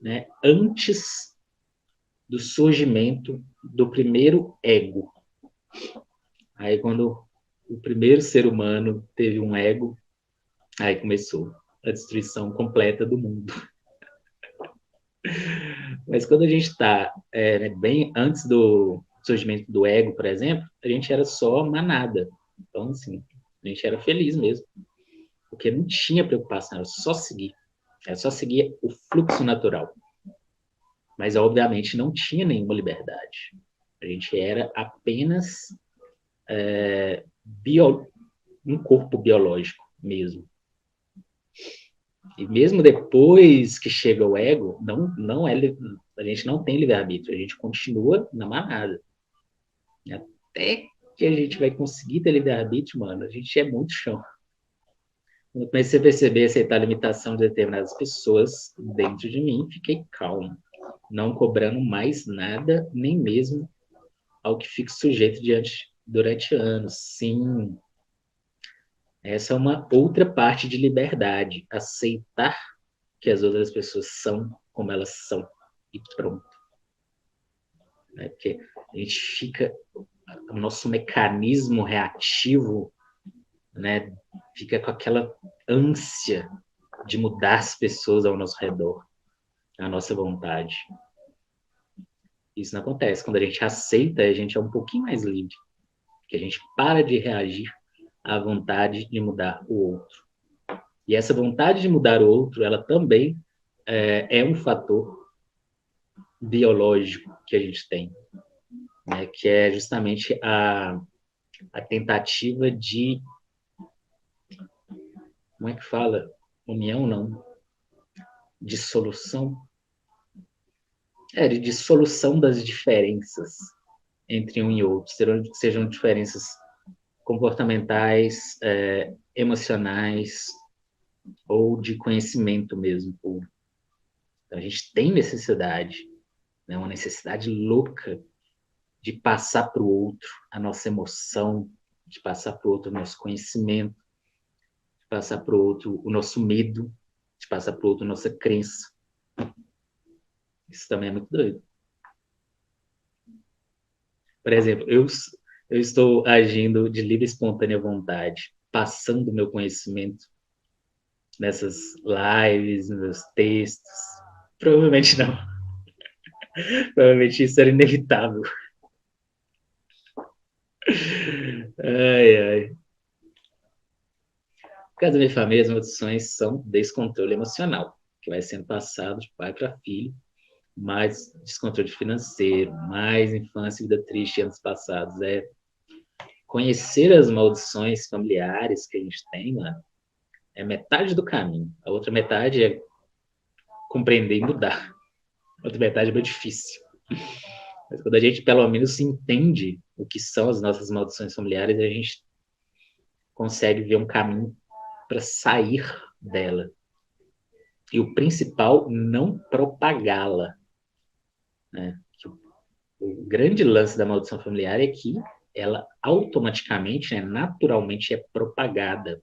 né, antes do surgimento do primeiro ego. Aí, quando o primeiro ser humano teve um ego, aí começou a destruição completa do mundo. Mas quando a gente está bem antes do surgimento do ego, por exemplo, a gente era só manada. Então, assim, a gente era feliz mesmo, porque não tinha preocupação, era só seguir. Era só seguir o fluxo natural. Mas, obviamente, não tinha nenhuma liberdade. A gente era apenas um corpo biológico mesmo. E mesmo depois que chega o ego, a gente não tem livre-arbítrio, a gente continua na manada. Até que a gente vai conseguir ter livre-arbítrio, mano, a gente é muito chão. Quando eu comecei a perceber, aceitar a limitação de determinadas pessoas dentro de mim, fiquei calmo, não cobrando mais nada, nem mesmo ao que fico sujeito durante anos. Sim, essa é uma outra parte de liberdade, aceitar que as outras pessoas são como elas são e pronto. Né? Porque a gente fica, o nosso mecanismo reativo, né, fica com aquela ânsia de mudar as pessoas ao nosso redor, a nossa vontade. Isso não acontece. Quando a gente aceita, a gente é um pouquinho mais livre, que a gente para de reagir à vontade de mudar o outro. E essa vontade de mudar o outro, ela também é um fator biológico que a gente tem, né? Que é justamente a tentativa de, como é que fala? União, não. Dissolução. De dissolução das diferenças entre um e outro, sejam diferenças comportamentais, emocionais ou de conhecimento mesmo. Então, a gente tem necessidade, né, uma necessidade louca de passar para o outro a nossa emoção, de passar para o outro o nosso conhecimento, de passar para o outro o nosso medo, de passar para o outro a nossa crença. Isso também é muito doido. Por exemplo, eu estou agindo de livre e espontânea vontade, passando meu conhecimento nessas lives, nos meus textos. Provavelmente não. Provavelmente isso era inevitável. Ai, ai. No caso da minha família, as maldições são descontrole emocional, que vai sendo passado de pai para filho, mais descontrole financeiro, mais infância e vida triste anos passados. Conhecer as maldições familiares que a gente tem, mano, é metade do caminho. A outra metade é compreender e mudar. A outra metade é muito difícil. Mas quando a gente, pelo menos, entende o que são as nossas maldições familiares, a gente consegue ver um caminho para sair dela. E o principal, não propagá-la. Né? O grande lance da maldição familiar é que ela automaticamente, né, naturalmente, é propagada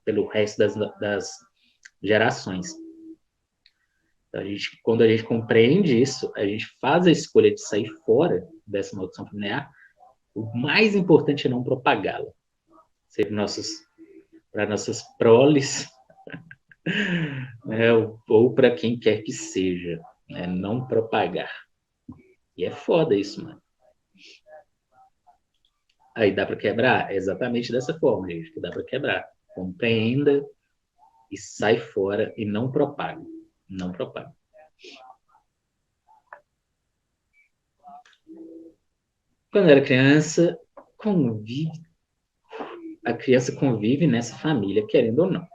pelo resto das gerações. Então, quando a gente compreende isso, a gente faz a escolha de sair fora dessa maldição familiar. O mais importante é não propagá-la. Para nossas proles, né, ou para quem quer que seja, né, não propagar. E é foda isso, mano. Aí dá para quebrar? É exatamente dessa forma, gente, que dá para quebrar. Compreenda e sai fora e não propaga. Não propaga. Quando eu era criança, a criança convive nessa família, querendo ou não.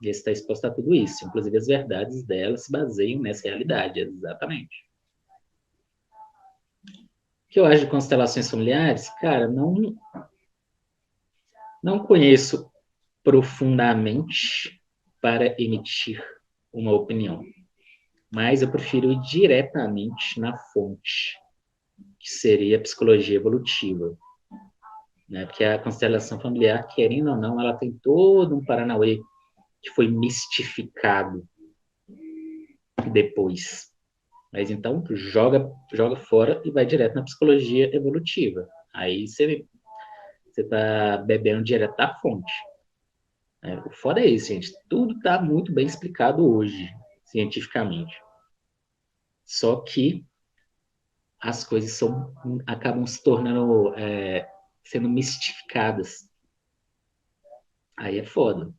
E está exposta a tudo isso. Inclusive, as verdades dela se baseiam nessa realidade, exatamente. O que eu acho de constelações familiares, cara, não Não conheço profundamente para emitir uma opinião, mas eu prefiro ir diretamente na fonte, que seria a psicologia evolutiva, né? Porque a constelação familiar, querendo ou não, ela tem todo um paranauê que foi mistificado depois. Mas então joga fora e vai direto na psicologia evolutiva. Aí você está bebendo direto da fonte. Né? O foda é isso, gente. Tudo está muito bem explicado hoje, cientificamente. Só que as coisas acabam se tornando, sendo mistificadas. Aí é foda.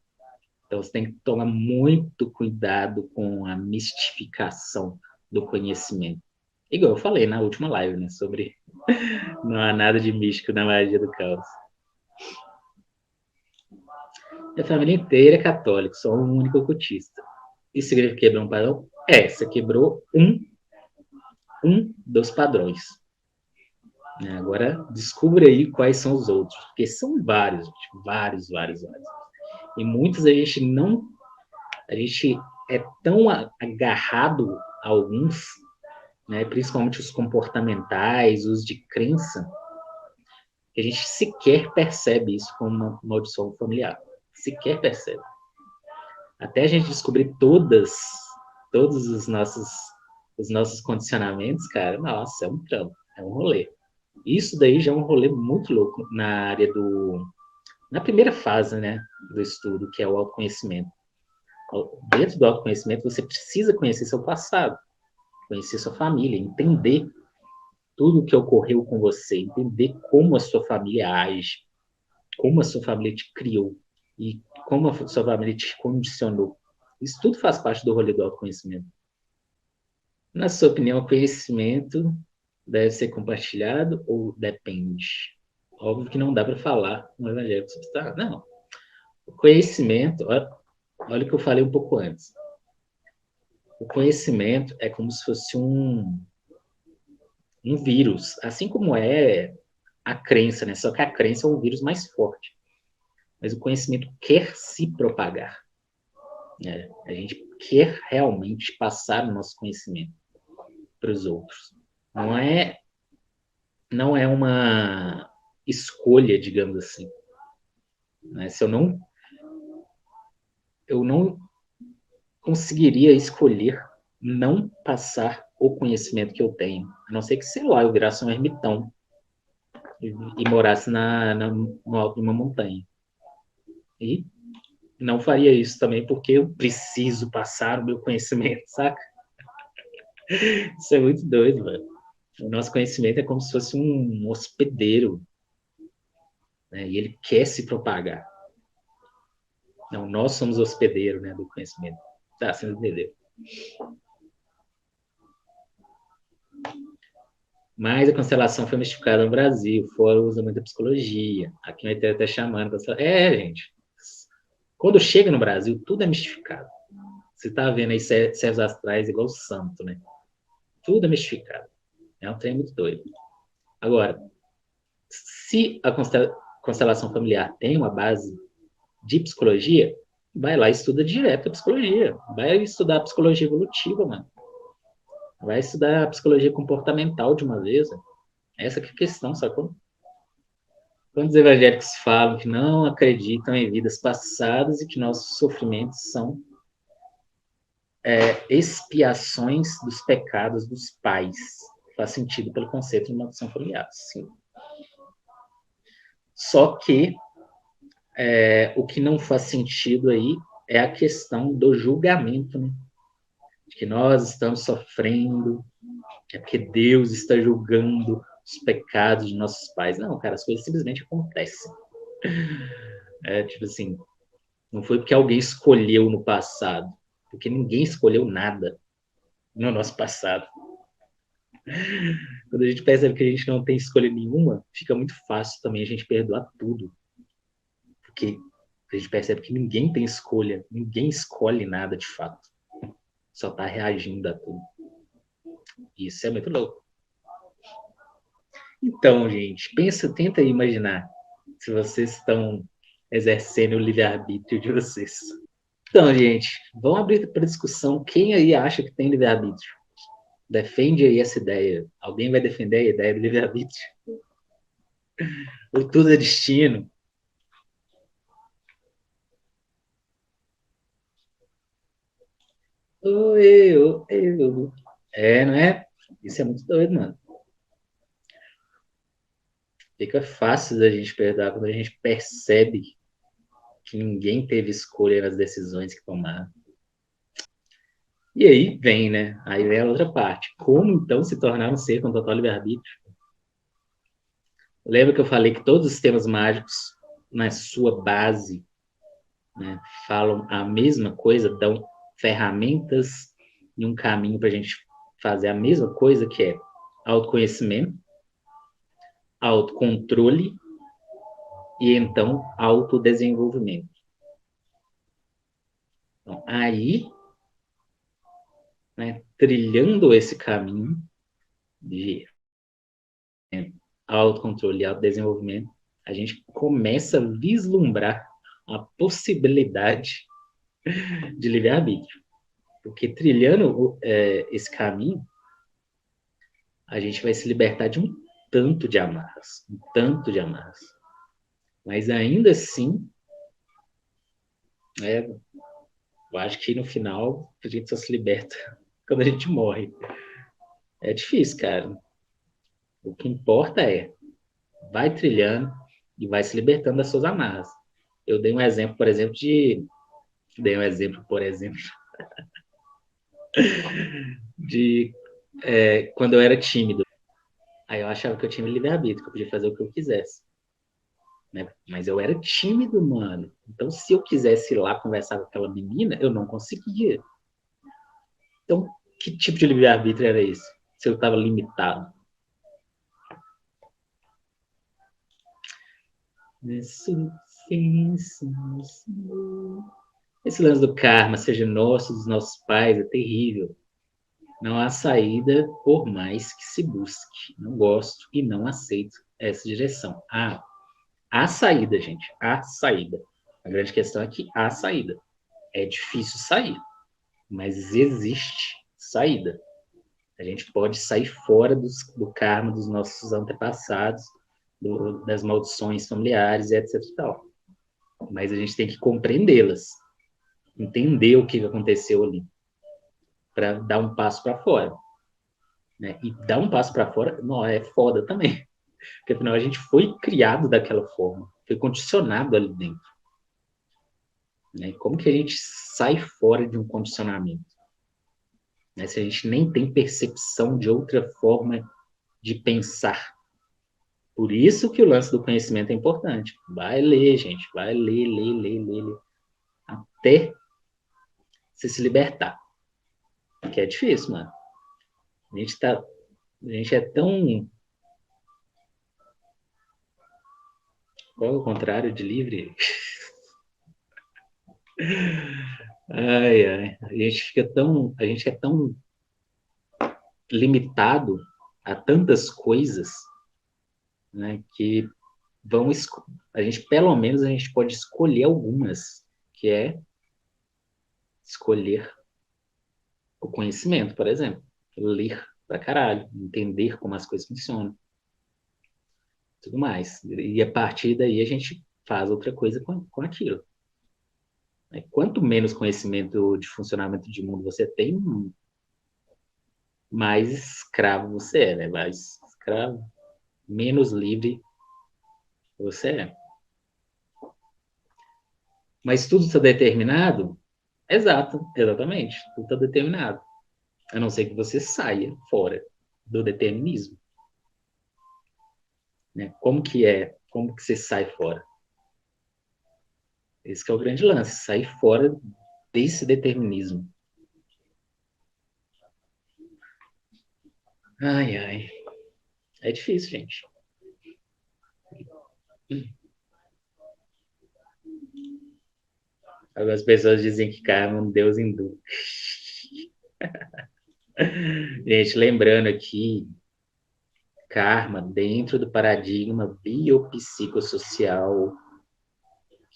Então você tem que tomar muito cuidado com a mistificação do conhecimento. Igual eu falei na última live, né? Sobre não há nada de místico na magia do caos. Minha família inteira é católica, sou um único ocultista. Isso significa quebrar um padrão? Você quebrou um dos padrões. Agora, descubra aí quais são os outros, porque são vários, tipo, vários. E muitos a gente é tão agarrado a alguns, né, principalmente os comportamentais, os de crença, que a gente sequer percebe isso como uma maldição familiar. Sequer percebe. Até a gente descobrir todos os nossos condicionamentos, cara, nossa, é um trampo, é um rolê. Isso daí já é um rolê muito louco na primeira fase, né, do estudo, que é o autoconhecimento. Dentro do autoconhecimento, você precisa conhecer seu passado, conhecer sua família, entender tudo o que ocorreu com você, entender como a sua família age, como a sua família te criou e como a sua família te condicionou. Isso tudo faz parte do rolê do autoconhecimento. Na sua opinião, o conhecimento deve ser compartilhado ou depende? Óbvio que não dá para falar no Evangelho substancial. Não. O conhecimento, olha o que eu falei um pouco antes. O conhecimento é como se fosse um vírus, assim como é a crença, né? Só que a crença é um vírus mais forte. Mas o conhecimento quer se propagar. Né? A gente quer realmente passar o nosso conhecimento para os outros. Não é uma escolha, digamos assim. Né? Se eu não conseguiria escolher não passar o conhecimento que eu tenho, a não ser que, sei lá, eu virasse um ermitão e morasse no alto de uma montanha. E não faria isso também porque eu preciso passar o meu conhecimento, saca? Isso é muito doido, velho. O nosso conhecimento é como se fosse um hospedeiro, né? E ele quer se propagar. Não, nós somos hospedeiro, né, do conhecimento. Tá, você entendeu? Mas a constelação foi mistificada no Brasil, fora usa muita psicologia. Aqui vai ter até chamando. Gente. Quando chega no Brasil, tudo é mistificado. Você tá vendo aí servos astrais igual o santo, né? Tudo é mistificado. É um trem muito doido. Agora, se a constelação familiar tem uma base de psicologia, vai lá e estuda direto a psicologia. Vai estudar a psicologia evolutiva, mano. Vai estudar a psicologia comportamental de uma vez. Né? Essa que é a questão, sacou? Quando os evangélicos falam que não acreditam em vidas passadas e que nossos sofrimentos são expiações dos pecados dos pais. Faz sentido pelo conceito de maldição familiar, sim. Só que o que não faz sentido aí é a questão do julgamento, né? De que nós estamos sofrendo, é porque Deus está julgando os pecados de nossos pais. Não, cara, as coisas simplesmente acontecem. Tipo assim, não foi porque alguém escolheu no passado, porque ninguém escolheu nada no nosso passado. Quando a gente percebe que a gente não tem escolha nenhuma, fica muito fácil também a gente perdoar tudo. Porque a gente percebe que ninguém tem escolha, ninguém escolhe nada de fato. Só tá reagindo a tudo. Isso é muito louco. Então, gente, tenta imaginar se vocês estão exercendo o livre-arbítrio de vocês. Então, gente, vamos abrir para discussão. Quem aí acha que tem livre-arbítrio? Defende aí essa ideia. Alguém vai defender a ideia do livre-arbítrio? Ou tudo é destino? Eu. É, não é? Isso é muito doido, mano. Fica fácil da gente perdoar quando a gente percebe que ninguém teve escolha nas decisões que tomaram. E aí vem, né? Aí vem a outra parte. Como então se tornar um ser com total livre-arbítrio? Lembra que eu falei que todos os sistemas mágicos, na sua base, né, falam a mesma coisa, dão ferramentas e um caminho para a gente fazer a mesma coisa, que é autoconhecimento, autocontrole e então autodesenvolvimento. Então, aí, né, trilhando esse caminho de autocontrole e autodesenvolvimento, a gente começa a vislumbrar a possibilidade de livre-arbítrio. Porque trilhando esse caminho, a gente vai se libertar de um tanto de amarras, um tanto de amarras. Mas ainda assim, eu acho que no final a gente só se liberta quando a gente morre. É difícil, cara. O que importa é, vai trilhando e vai se libertando das suas amarras. Eu dei um exemplo, por exemplo, de quando eu era tímido. Aí eu achava que eu tinha livre-arbítrio, que eu podia fazer o que eu quisesse. Né? Mas eu era tímido, mano. Então, se eu quisesse ir lá conversar com aquela menina, eu não conseguia. Então, que tipo de livre-arbítrio era esse? Se eu estava limitado. Esse lance do karma, seja nosso, dos nossos pais, é terrível. Não há saída por mais que se busque. Não gosto e não aceito essa direção. Há saída, gente. Há saída. A grande questão é que há saída. É difícil sair, mas existe saída. A gente pode sair fora do karma dos nossos antepassados, das maldições familiares, etc. E tal. Mas a gente tem que compreendê-las, entender o que aconteceu ali, para dar um passo para fora. Né? E dar um passo para fora não é foda também. Porque afinal a gente foi criado daquela forma, foi condicionado ali dentro. Né? Como que a gente sai fora de um condicionamento? Né? Se a gente nem tem percepção de outra forma de pensar. Por isso que o lance do conhecimento é importante. Vai ler, gente, vai ler, até você se libertar. Que é difícil, mano. A gente é tão. Qual é o contrário de livre? Ai, ai. A gente é tão limitado a tantas coisas, né, que vão a gente pelo menos a gente pode escolher algumas, que é escolher o conhecimento, por exemplo, ler pra caralho, entender como as coisas funcionam, tudo mais. E a partir daí a gente faz outra coisa com aquilo. Quanto menos conhecimento de funcionamento de mundo você tem, mais escravo você é, né? Mais escravo, menos livre você é. Mas tudo está determinado? Exato, exatamente. Tudo está determinado. A não ser que você saia fora do determinismo. Né? Como que você sai fora? Esse que é o grande lance, sair fora desse determinismo. Ai, ai. É difícil, gente. Algumas pessoas dizem que karma é um deus hindu. Gente, lembrando aqui, karma dentro do paradigma biopsicossocial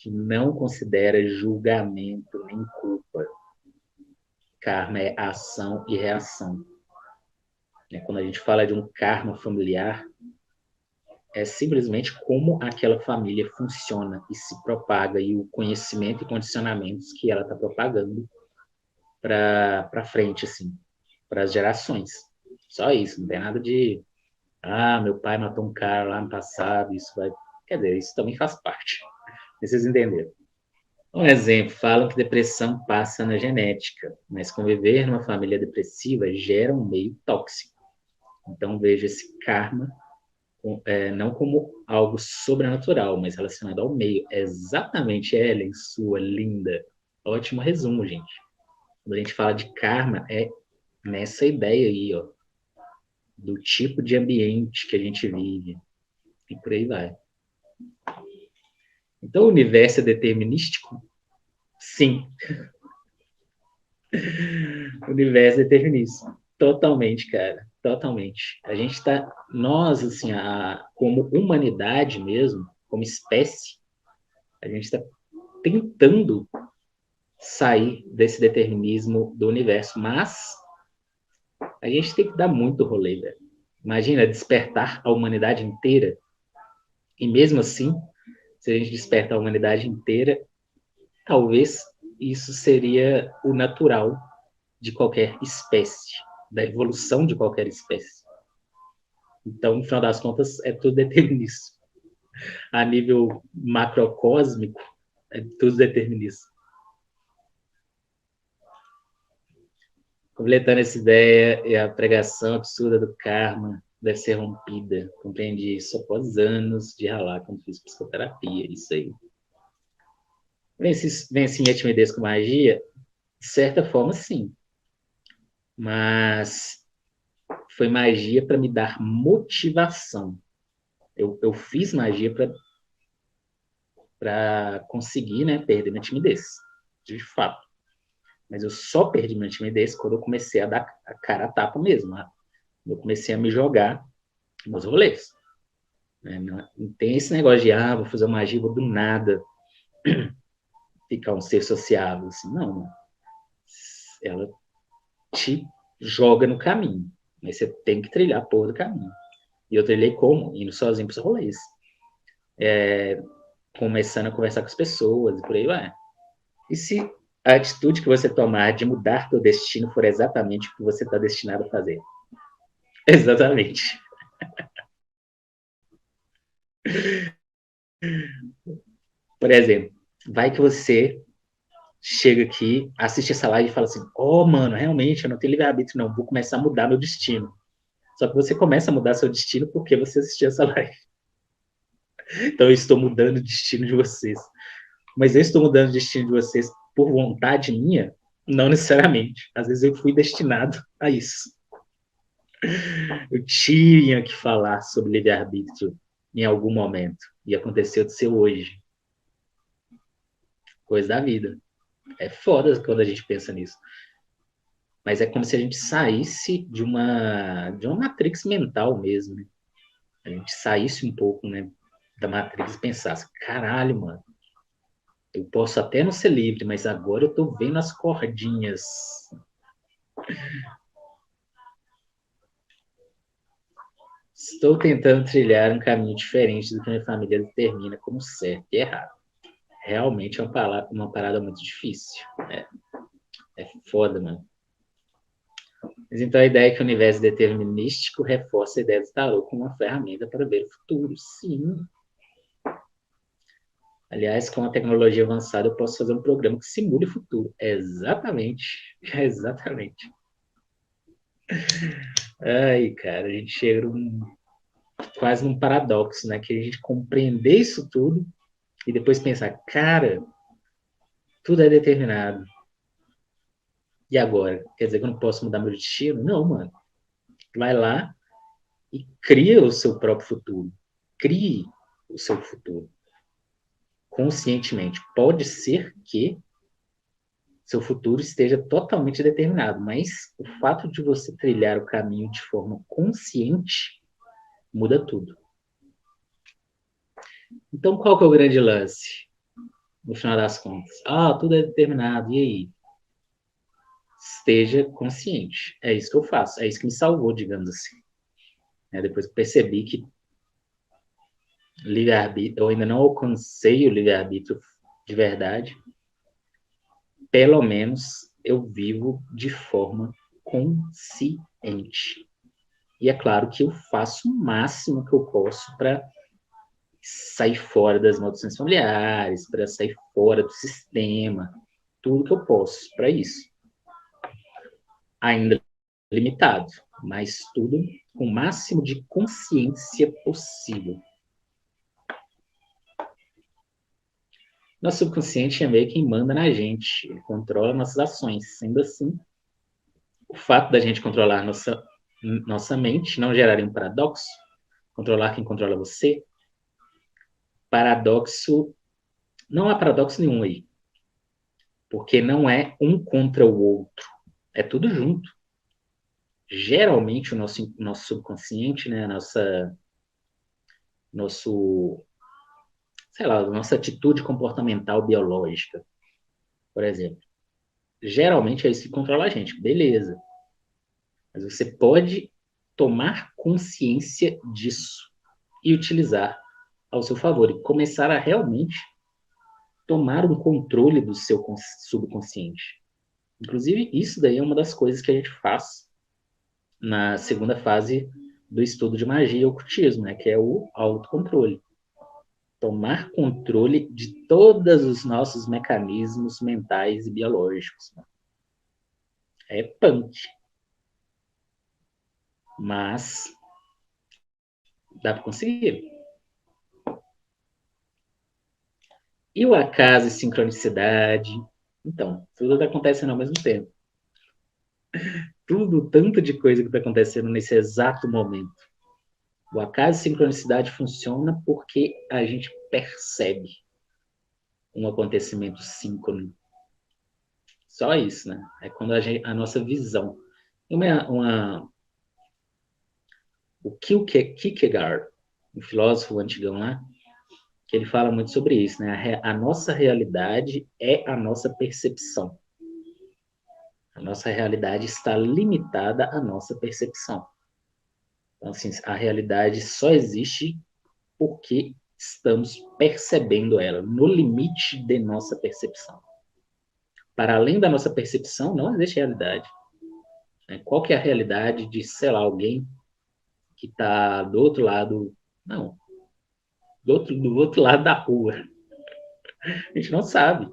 que não considera julgamento nem culpa. Karma é ação e reação. Quando a gente fala de um karma familiar, é simplesmente como aquela família funciona e se propaga, e o conhecimento e condicionamentos que ela está propagando para frente, assim, para as gerações. Só isso, não tem nada de meu pai matou um cara lá no passado, isso vai. Quer dizer, isso também faz parte. Vocês entenderam? Um exemplo, falam que depressão passa na genética, mas conviver numa família depressiva gera um meio tóxico. Então vejo esse karma não como algo sobrenatural, mas relacionado ao meio. É exatamente, Ellen, sua linda. Ótimo resumo, gente. Quando a gente fala de karma, é nessa ideia aí, ó, do tipo de ambiente que a gente vive. E por aí vai. Então, o universo é determinístico? Sim. O universo é determinístico. Totalmente, cara. Totalmente. A gente está, nós, assim, como humanidade mesmo, como espécie, a gente está tentando sair desse determinismo do universo, mas a gente tem que dar muito rolê, velho. Imagina despertar a humanidade inteira, e mesmo assim, se a gente desperta a humanidade inteira, talvez isso seria o natural de qualquer espécie, da evolução de qualquer espécie. Então, no final das contas, é tudo determinístico. A nível macrocósmico, é tudo determinístico. Completando essa ideia, e a pregação absurda do karma deve ser rompida. Compreendi isso após anos de ralar quando fiz psicoterapia. Isso aí. Venci minha timidez com magia? De certa forma, sim. Mas foi magia para me dar motivação. Eu fiz magia para conseguir, né, perder minha timidez, de fato. Mas eu só perdi minha timidez quando eu comecei a dar a cara a tapa mesmo. Né? Eu comecei a me jogar nos rolês. Né? Não tem esse negócio de, vou fazer uma magia, vou do nada ficar um ser sociável. Assim, não. Ela te joga no caminho. Mas você tem que trilhar a porra do caminho. E eu trilhei como? Indo sozinho para os rolês. Começando a conversar com as pessoas e por aí vai. E se a atitude que você tomar de mudar seu destino for exatamente o que você está destinado a fazer? Exatamente. Por exemplo, vai que você chega aqui, assiste essa live e fala assim: mano, realmente eu não tenho livre-arbítrio, não, vou começar a mudar meu destino. Só que você começa a mudar seu destino porque você assistiu essa live. Então eu estou mudando o destino de vocês. Mas eu estou mudando o destino de vocês por vontade minha? Não necessariamente. Às vezes eu fui destinado a isso. Eu tinha que falar sobre livre-arbítrio em algum momento. E aconteceu de ser hoje. Coisa da vida. É foda quando a gente pensa nisso. Mas é como se a gente saísse de uma matrix mental mesmo. Né? A gente saísse um pouco, né, da matrix e pensasse: caralho, mano, eu posso até não ser livre, mas agora eu tô vendo as cordinhas. Estou tentando trilhar um caminho diferente do que minha família determina como certo e errado. Realmente é uma parada muito difícil. É foda, mano. Mas então a ideia é que o universo determinístico reforça a ideia do tarô como uma ferramenta para ver o futuro. Sim. Aliás, com a tecnologia avançada, eu posso fazer um programa que simule o futuro. Exatamente. Exatamente. Ai, cara, a gente chega quase num paradoxo, né? Que a gente compreender isso tudo e depois pensar, cara, tudo é determinado. E agora? Quer dizer que eu não posso mudar meu destino? Não, mano. Vai lá e cria o seu próprio futuro. Crie o seu futuro conscientemente. Pode ser que seu futuro esteja totalmente determinado, mas o fato de você trilhar o caminho de forma consciente muda tudo. Então, qual que é o grande lance? no final das contas. Tudo é determinado, e aí? Esteja consciente. É isso que eu faço, é isso que me salvou, digamos assim. Depois que percebi que livre-arbítrio, eu ainda não alcancei o livre-arbítrio de verdade, pelo menos eu vivo de forma consciente. E é claro que eu faço o máximo que eu posso para sair fora das maldições familiares, para sair fora do sistema, tudo que eu posso para isso. Ainda limitado, mas tudo com o máximo de consciência possível. Nosso subconsciente é meio quem manda na gente, ele controla nossas ações. Sendo assim, o fato da gente controlar nossa mente não geraria um paradoxo? Controlar quem controla você? Paradoxo, não há paradoxo nenhum aí, porque não é um contra o outro, é tudo junto. Geralmente o nosso subconsciente, né, nosso, sei lá, nossa atitude comportamental biológica, por exemplo, geralmente é isso que controla a gente, beleza. Mas você pode tomar consciência disso e utilizar ao seu favor e começar a realmente tomar um controle do seu subconsciente. Inclusive, isso daí é uma das coisas que a gente faz na segunda fase do estudo de magia e ocultismo, né, que é o autocontrole. Tomar controle de todos os nossos mecanismos mentais e biológicos. É punk. Mas dá para conseguir. E o acaso e sincronicidade? Então, tudo está acontecendo ao mesmo tempo. Tudo, tanto de coisa que está acontecendo nesse exato momento. O acaso e sincronicidade funciona porque a gente percebe um acontecimento síncrono. Só isso, né? É quando a nossa visão. O Kierkegaard, um filósofo antigão lá, que ele fala muito sobre isso, né? A nossa realidade é a nossa percepção. A nossa realidade está limitada à nossa percepção. Então, assim, a realidade só existe porque estamos percebendo ela, no limite de nossa percepção. Para além da nossa percepção, não existe realidade. Qual que é a realidade de, sei lá, alguém que está do outro lado? Não, do outro lado da rua. A gente não sabe.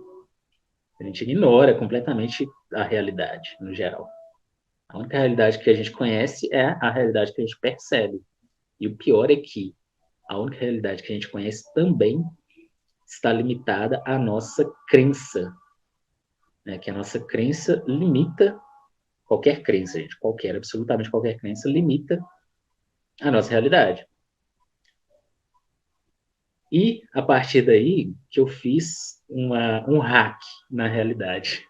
A gente ignora completamente a realidade, no geral. A única realidade que a gente conhece é a realidade que a gente percebe. E o pior é que a única realidade que a gente conhece também está limitada à nossa crença. Né? Que a nossa crença limita qualquer crença, gente. Absolutamente qualquer crença limita a nossa realidade. E a partir daí que eu fiz um hack na realidade.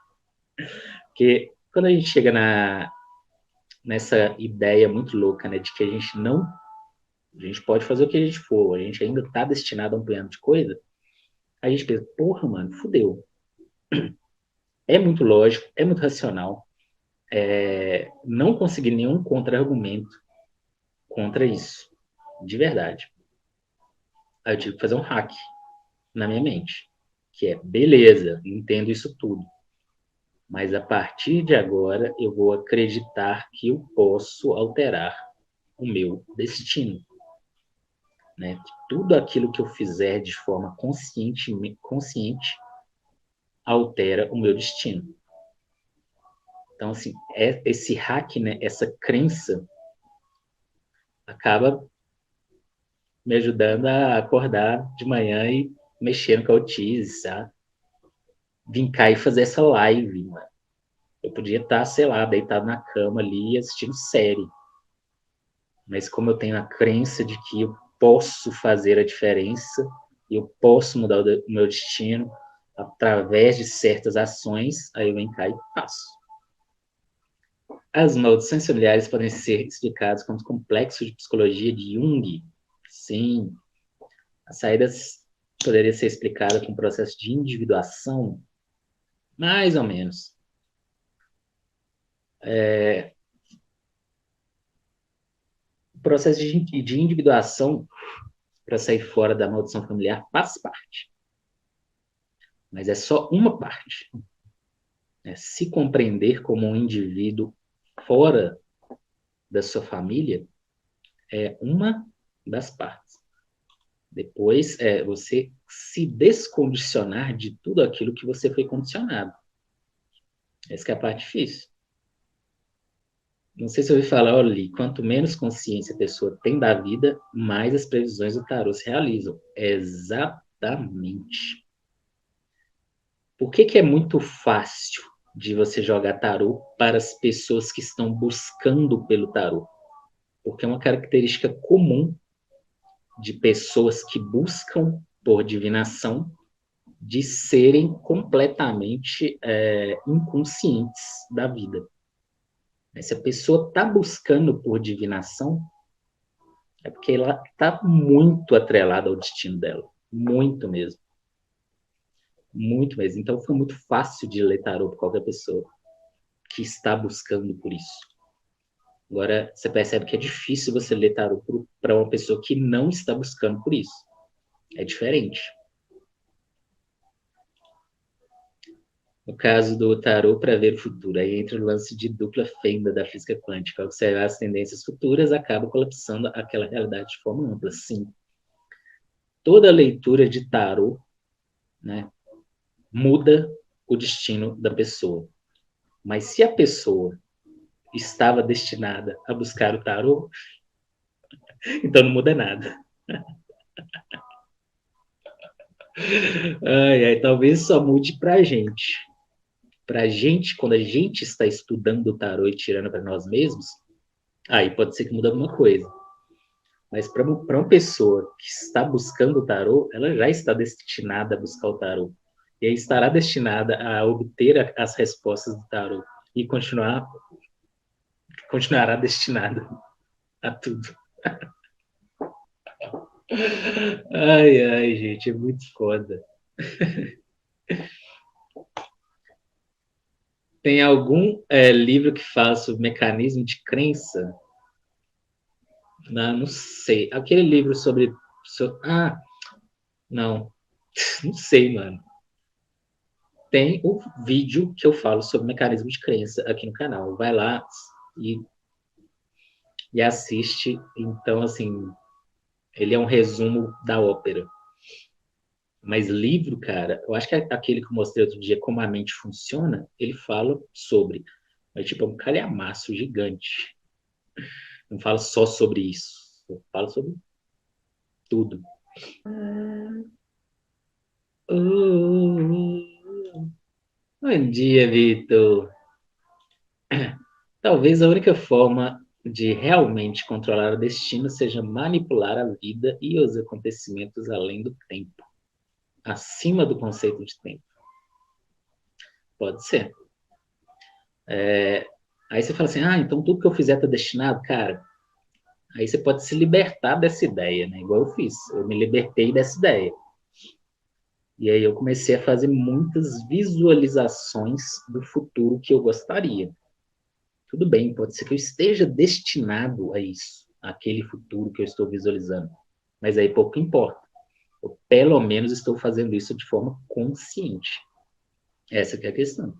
Porque quando a gente chega nessa ideia muito louca, né, de que a gente pode fazer o que a gente for, a gente ainda está destinado a um plano de coisa, a gente pensa, porra, mano, fudeu. É muito lógico, é muito racional, não consegui nenhum contra-argumento contra isso, de verdade. Aí eu tive que fazer um hack na minha mente, que é, beleza, entendo isso tudo, mas a partir de agora eu vou acreditar que eu posso alterar o meu destino. Né? Que tudo aquilo que eu fizer de forma consciente altera o meu destino. Então, assim, esse hack, né, essa crença, acaba me ajudando a acordar de manhã e mexer no Cautize, sabe? Vim cá e fazer essa live, mano. Eu podia estar, sei lá, deitado na cama ali assistindo série. Mas como eu tenho a crença de que eu posso fazer a diferença, eu posso mudar o meu destino através de certas ações, aí eu venho cá e faço. As maldições familiares podem ser explicadas como complexos de psicologia de Jung. Sim, as saídas poderia ser explicada com o processo de individuação, mais ou menos. O processo de individuação para sair fora da maldição familiar faz parte, mas é só uma parte. Se compreender como um indivíduo fora da sua família é uma das partes. Depois, você se descondicionar de tudo aquilo que você foi condicionado. Essa que é a parte difícil. Não sei se eu ouvi falar, olha, quanto menos consciência a pessoa tem da vida, mais as previsões do tarô se realizam. Exatamente. Por que é muito fácil de você jogar tarô para as pessoas que estão buscando pelo tarô? Porque é uma característica comum de pessoas que buscam por divinação de serem completamente inconscientes da vida. Mas se a pessoa está buscando por divinação, é porque ela está muito atrelada ao destino dela. Muito mesmo. Muito mesmo. Então, foi muito fácil de ler tarô por qualquer pessoa que está buscando por isso. Agora, você percebe que é difícil você ler tarô para uma pessoa que não está buscando por isso. É diferente. No caso do tarô para ver o futuro, aí entra o lance de dupla fenda da física quântica. Observar as tendências futuras acaba colapsando aquela realidade de forma ampla. Sim. Toda leitura de tarô, né, muda o destino da pessoa. Mas se a pessoa estava destinada a buscar o tarô, então não muda nada. Talvez só mude para a gente. Para a gente, quando a gente está estudando o tarô e tirando para nós mesmos, aí pode ser que mude alguma coisa. Mas para uma pessoa que está buscando o tarô, ela já está destinada a buscar o tarô. E aí estará destinada a obter as respostas do tarô. E continuará destinada a tudo. Ai, gente, é muito foda. Tem algum livro que fala sobre mecanismo de crença? Não sei. Aquele livro sobre. Não. Não sei, mano. Tem o vídeo que eu falo sobre mecanismo de crença aqui no canal. Vai lá e assiste. Então, assim, ele é um resumo da ópera. Mas livro, cara, eu acho que aquele que eu mostrei outro dia, Como a Mente Funciona, ele fala sobre. Mas, tipo, é um calhamaço gigante. Não fala só sobre isso. Fala sobre tudo. Bom dia, Vitor. Talvez a única forma de realmente controlar o destino seja manipular a vida e os acontecimentos além do tempo, acima do conceito de tempo. Pode ser. Aí você fala assim, então tudo que eu fizer está destinado? Cara, aí você pode se libertar dessa ideia, né? Igual eu fiz. Eu me libertei dessa ideia. E aí eu comecei a fazer muitas visualizações do futuro que eu gostaria. Tudo bem, pode ser que eu esteja destinado a isso, àquele futuro que eu estou visualizando. Mas aí pouco importa. Eu, pelo menos, estou fazendo isso de forma consciente. Essa que é a questão.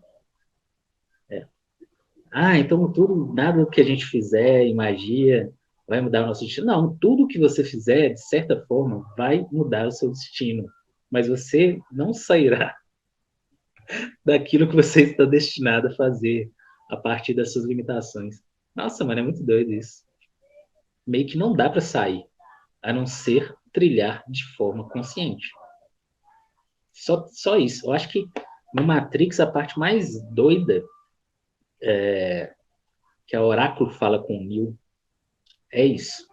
Então tudo, nada que a gente fizer em magia vai mudar o nosso destino. Não, tudo que você fizer, de certa forma, vai mudar o seu destino. Mas você não sairá daquilo que você está destinado a fazer a partir das suas limitações. Nossa, mano, é muito doido isso. Meio que não dá para sair, a não ser trilhar de forma consciente. Só isso. Eu acho que no Matrix a parte mais doida que a Oráculo fala com o Neo é isso.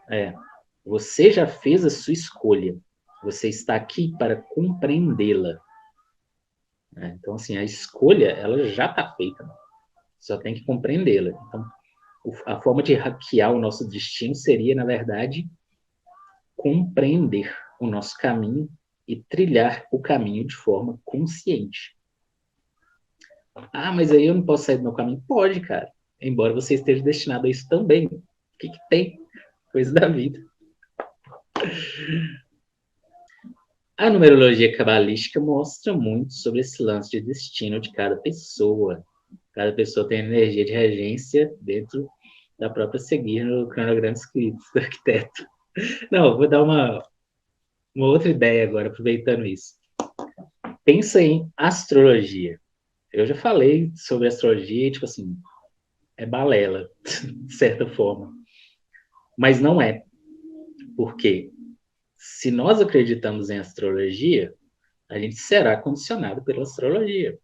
Você já fez a sua escolha. Você está aqui para compreendê-la. Então, assim, a escolha ela já está feita. Só tem que compreendê-la. Então, a forma de hackear o nosso destino seria, na verdade, compreender o nosso caminho e trilhar o caminho de forma consciente. Ah, mas aí eu não posso sair do meu caminho? Pode, cara. Embora você esteja destinado a isso também. O que que tem? Coisa da vida. A numerologia cabalística mostra muito sobre esse lance de destino de cada pessoa. Cada pessoa tem energia de regência dentro da própria seguir no cronograma escrito do arquiteto. Não, vou dar uma outra ideia agora, aproveitando isso. Pensa em astrologia. Eu já falei sobre astrologia, tipo assim, é balela, de certa forma. Mas não é. Porque se nós acreditamos em astrologia, a gente será condicionado pela astrologia.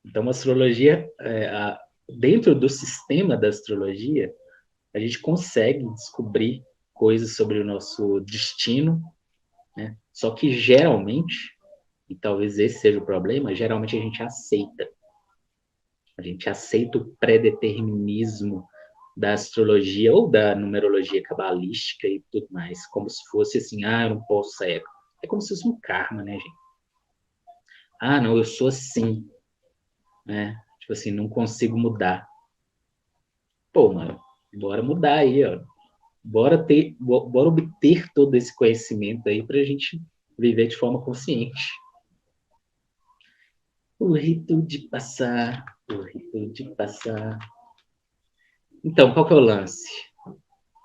Então, a astrologia, dentro do sistema da astrologia, a gente consegue descobrir coisas sobre o nosso destino, né? Só que geralmente, e talvez esse seja o problema, geralmente a gente aceita. A gente aceita o pré-determinismo da astrologia ou da numerologia cabalística e tudo mais, como se fosse assim, ah, eu não posso sair. É como se fosse um karma, né, gente? Ah, não, eu sou assim, né? Tipo assim, não consigo mudar. Pô, mano, bora mudar aí, ó. Bora obter todo esse conhecimento aí pra gente viver de forma consciente. O rito de passar, o rito de passar. Então, qual que é o lance?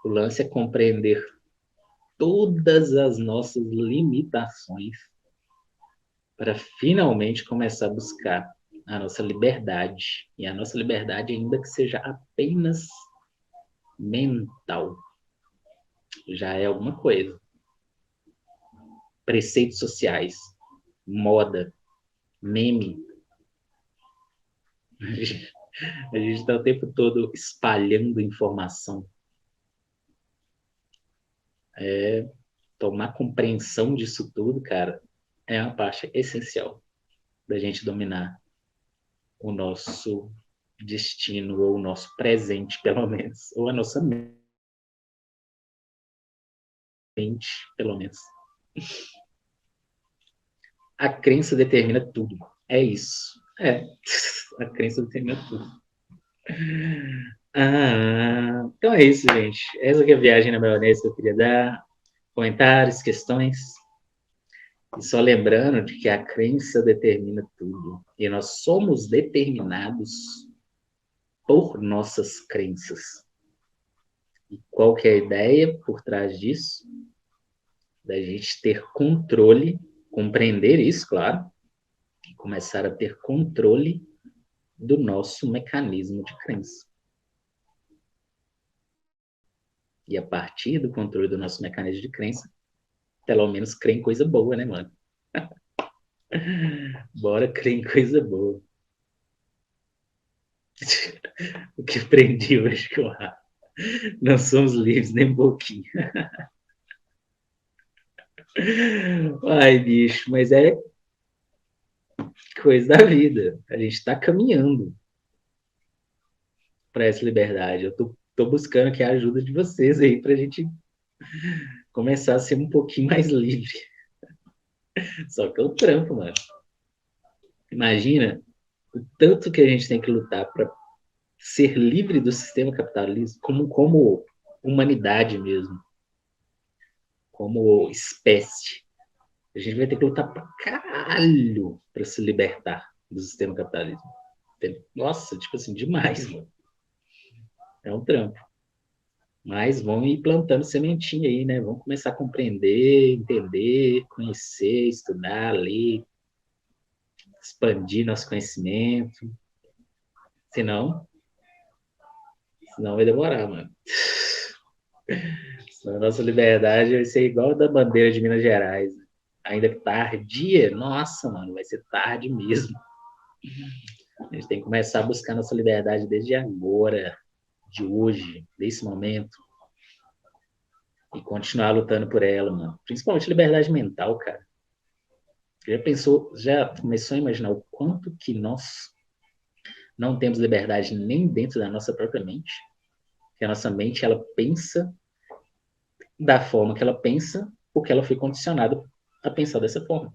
O lance é compreender todas as nossas limitações para finalmente começar a buscar a nossa liberdade. E a nossa liberdade, ainda que seja apenas mental, já é alguma coisa. Preceitos sociais, moda, meme. A gente está o tempo todo espalhando informação. Tomar compreensão disso tudo, cara, é uma parte essencial da gente dominar o nosso destino, ou o nosso presente, pelo menos, ou a nossa mente, pelo menos. A crença determina tudo. É isso. É. A crença determina tudo. Então é isso, gente. Essa que é a viagem na maionese que eu queria dar. Comentários, questões. E só lembrando de que a crença determina tudo. E nós somos determinados por nossas crenças. E qual que é a ideia por trás disso? Da gente ter controle, compreender isso, claro, e começar a ter controle do nosso mecanismo de crença. E a partir do controle do nosso mecanismo de crença, pelo menos crer em coisa boa, né, mano? Bora crer em coisa boa. O que aprendi hoje com a... Não somos livres nem um pouquinho. Ai, bicho, mas é coisa da vida. A gente está caminhando para essa liberdade. Eu tô buscando aqui a ajuda de vocês aí para a gente começar a ser um pouquinho mais livre. Só que é o trampo, mano. Imagina o tanto que a gente tem que lutar para ser livre do sistema capitalista, como humanidade mesmo, como espécie. A gente vai ter que lutar pra caralho para se libertar do sistema capitalista. Nossa, tipo assim, demais, mano. É um trampo. Mas vamos ir plantando sementinha aí, né? Vamos começar a compreender, entender, conhecer, estudar, ler, expandir nosso conhecimento. Senão, senão vai demorar, mano. Senão a nossa liberdade vai ser igual a da bandeira de Minas Gerais. Ainda tardia, nossa, mano, vai ser tarde mesmo. A gente tem que começar a buscar nossa liberdade desde agora, de hoje, desse momento, e continuar lutando por ela, mano. Principalmente liberdade mental, cara. Já pensou, já começou a imaginar o quanto que nós não temos liberdade nem dentro da nossa própria mente? Que a nossa mente, ela pensa da forma que ela pensa, porque ela foi condicionada a pensar dessa forma.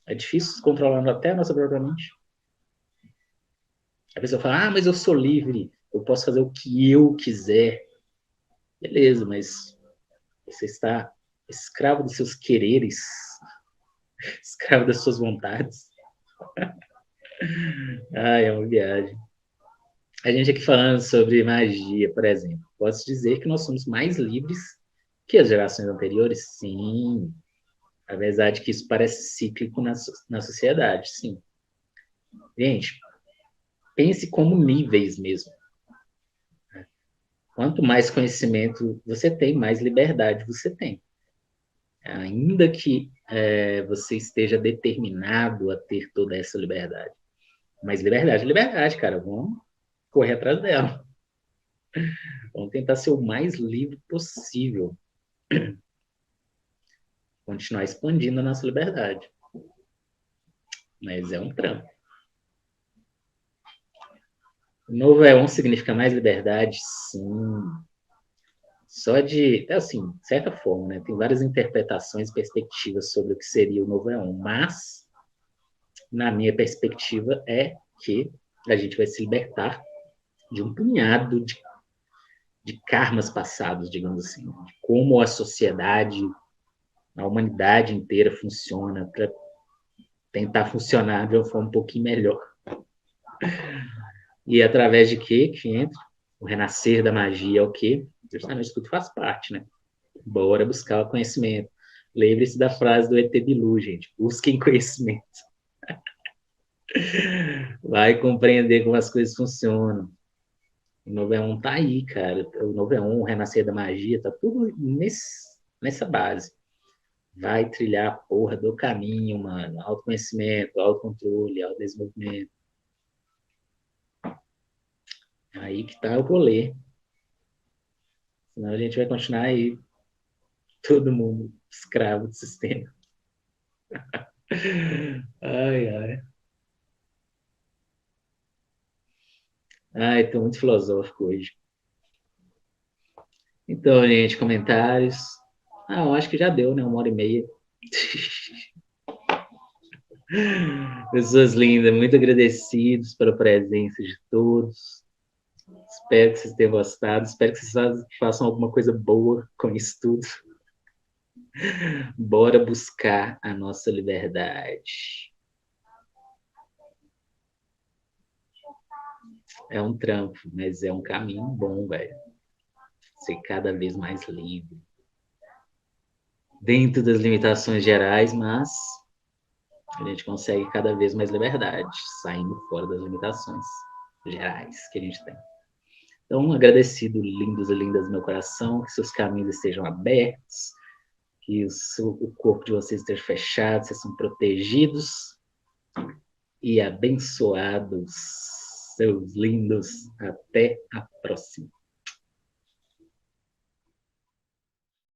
É difícil controlar até a nossa própria mente. A pessoa fala, mas eu sou livre, eu posso fazer o que eu quiser. Beleza, mas você está escravo dos seus quereres, escravo das suas vontades. É uma viagem. A gente aqui falando sobre magia, por exemplo. Posso dizer que nós somos mais livres que as gerações anteriores? Sim. Apesar de que isso parece cíclico na sociedade, sim. Gente, pense como níveis mesmo. Quanto mais conhecimento você tem, mais liberdade você tem. Ainda que você esteja determinado a ter toda essa liberdade. Mas liberdade é liberdade, cara. Vamos correr atrás dela. Vamos tentar ser o mais livre possível. Continuar expandindo a nossa liberdade. Mas é um trampo. Novo Éon significa mais liberdade? Sim. Só de, assim, de certa forma, né? Tem várias interpretações e perspectivas sobre o que seria o Novo Éon, mas, na minha perspectiva, é que a gente vai se libertar de um punhado de karmas passados, digamos assim, de como a sociedade, a humanidade inteira funciona para tentar funcionar de uma forma um pouquinho melhor. E através de quê que entra? O renascer da magia é o quê? Justamente tudo faz parte, né? Bora buscar o conhecimento. Lembre-se da frase do ET Bilu, gente. Busquem conhecimento. Vai compreender como as coisas funcionam. O Novo Éon tá aí, cara. O Novo Éon, o Renascer da Magia, tá tudo nessa base. Vai trilhar a porra do caminho, mano. Autoconhecimento, autocontrole, autodesenvolvimento. Aí que tá o rolê. Senão a gente vai continuar aí, todo mundo escravo do sistema. Ai, ai. Ai, tô muito filosófico hoje. Então, gente, comentários. Eu acho que já deu, né? 1h30. Pessoas lindas, muito agradecidos pela presença de todos. Espero que vocês tenham gostado. Espero que vocês façam alguma coisa boa com isso tudo. Bora buscar a nossa liberdade. É um trampo, mas é um caminho bom, velho. Ser cada vez mais livre. Dentro das limitações gerais, mas a gente consegue cada vez mais liberdade, saindo fora das limitações gerais que a gente tem. Então, agradecido, lindos e lindas do meu coração, que seus caminhos estejam abertos, que o corpo de vocês esteja fechado, vocês são protegidos e abençoados, seus lindos. Até a próxima.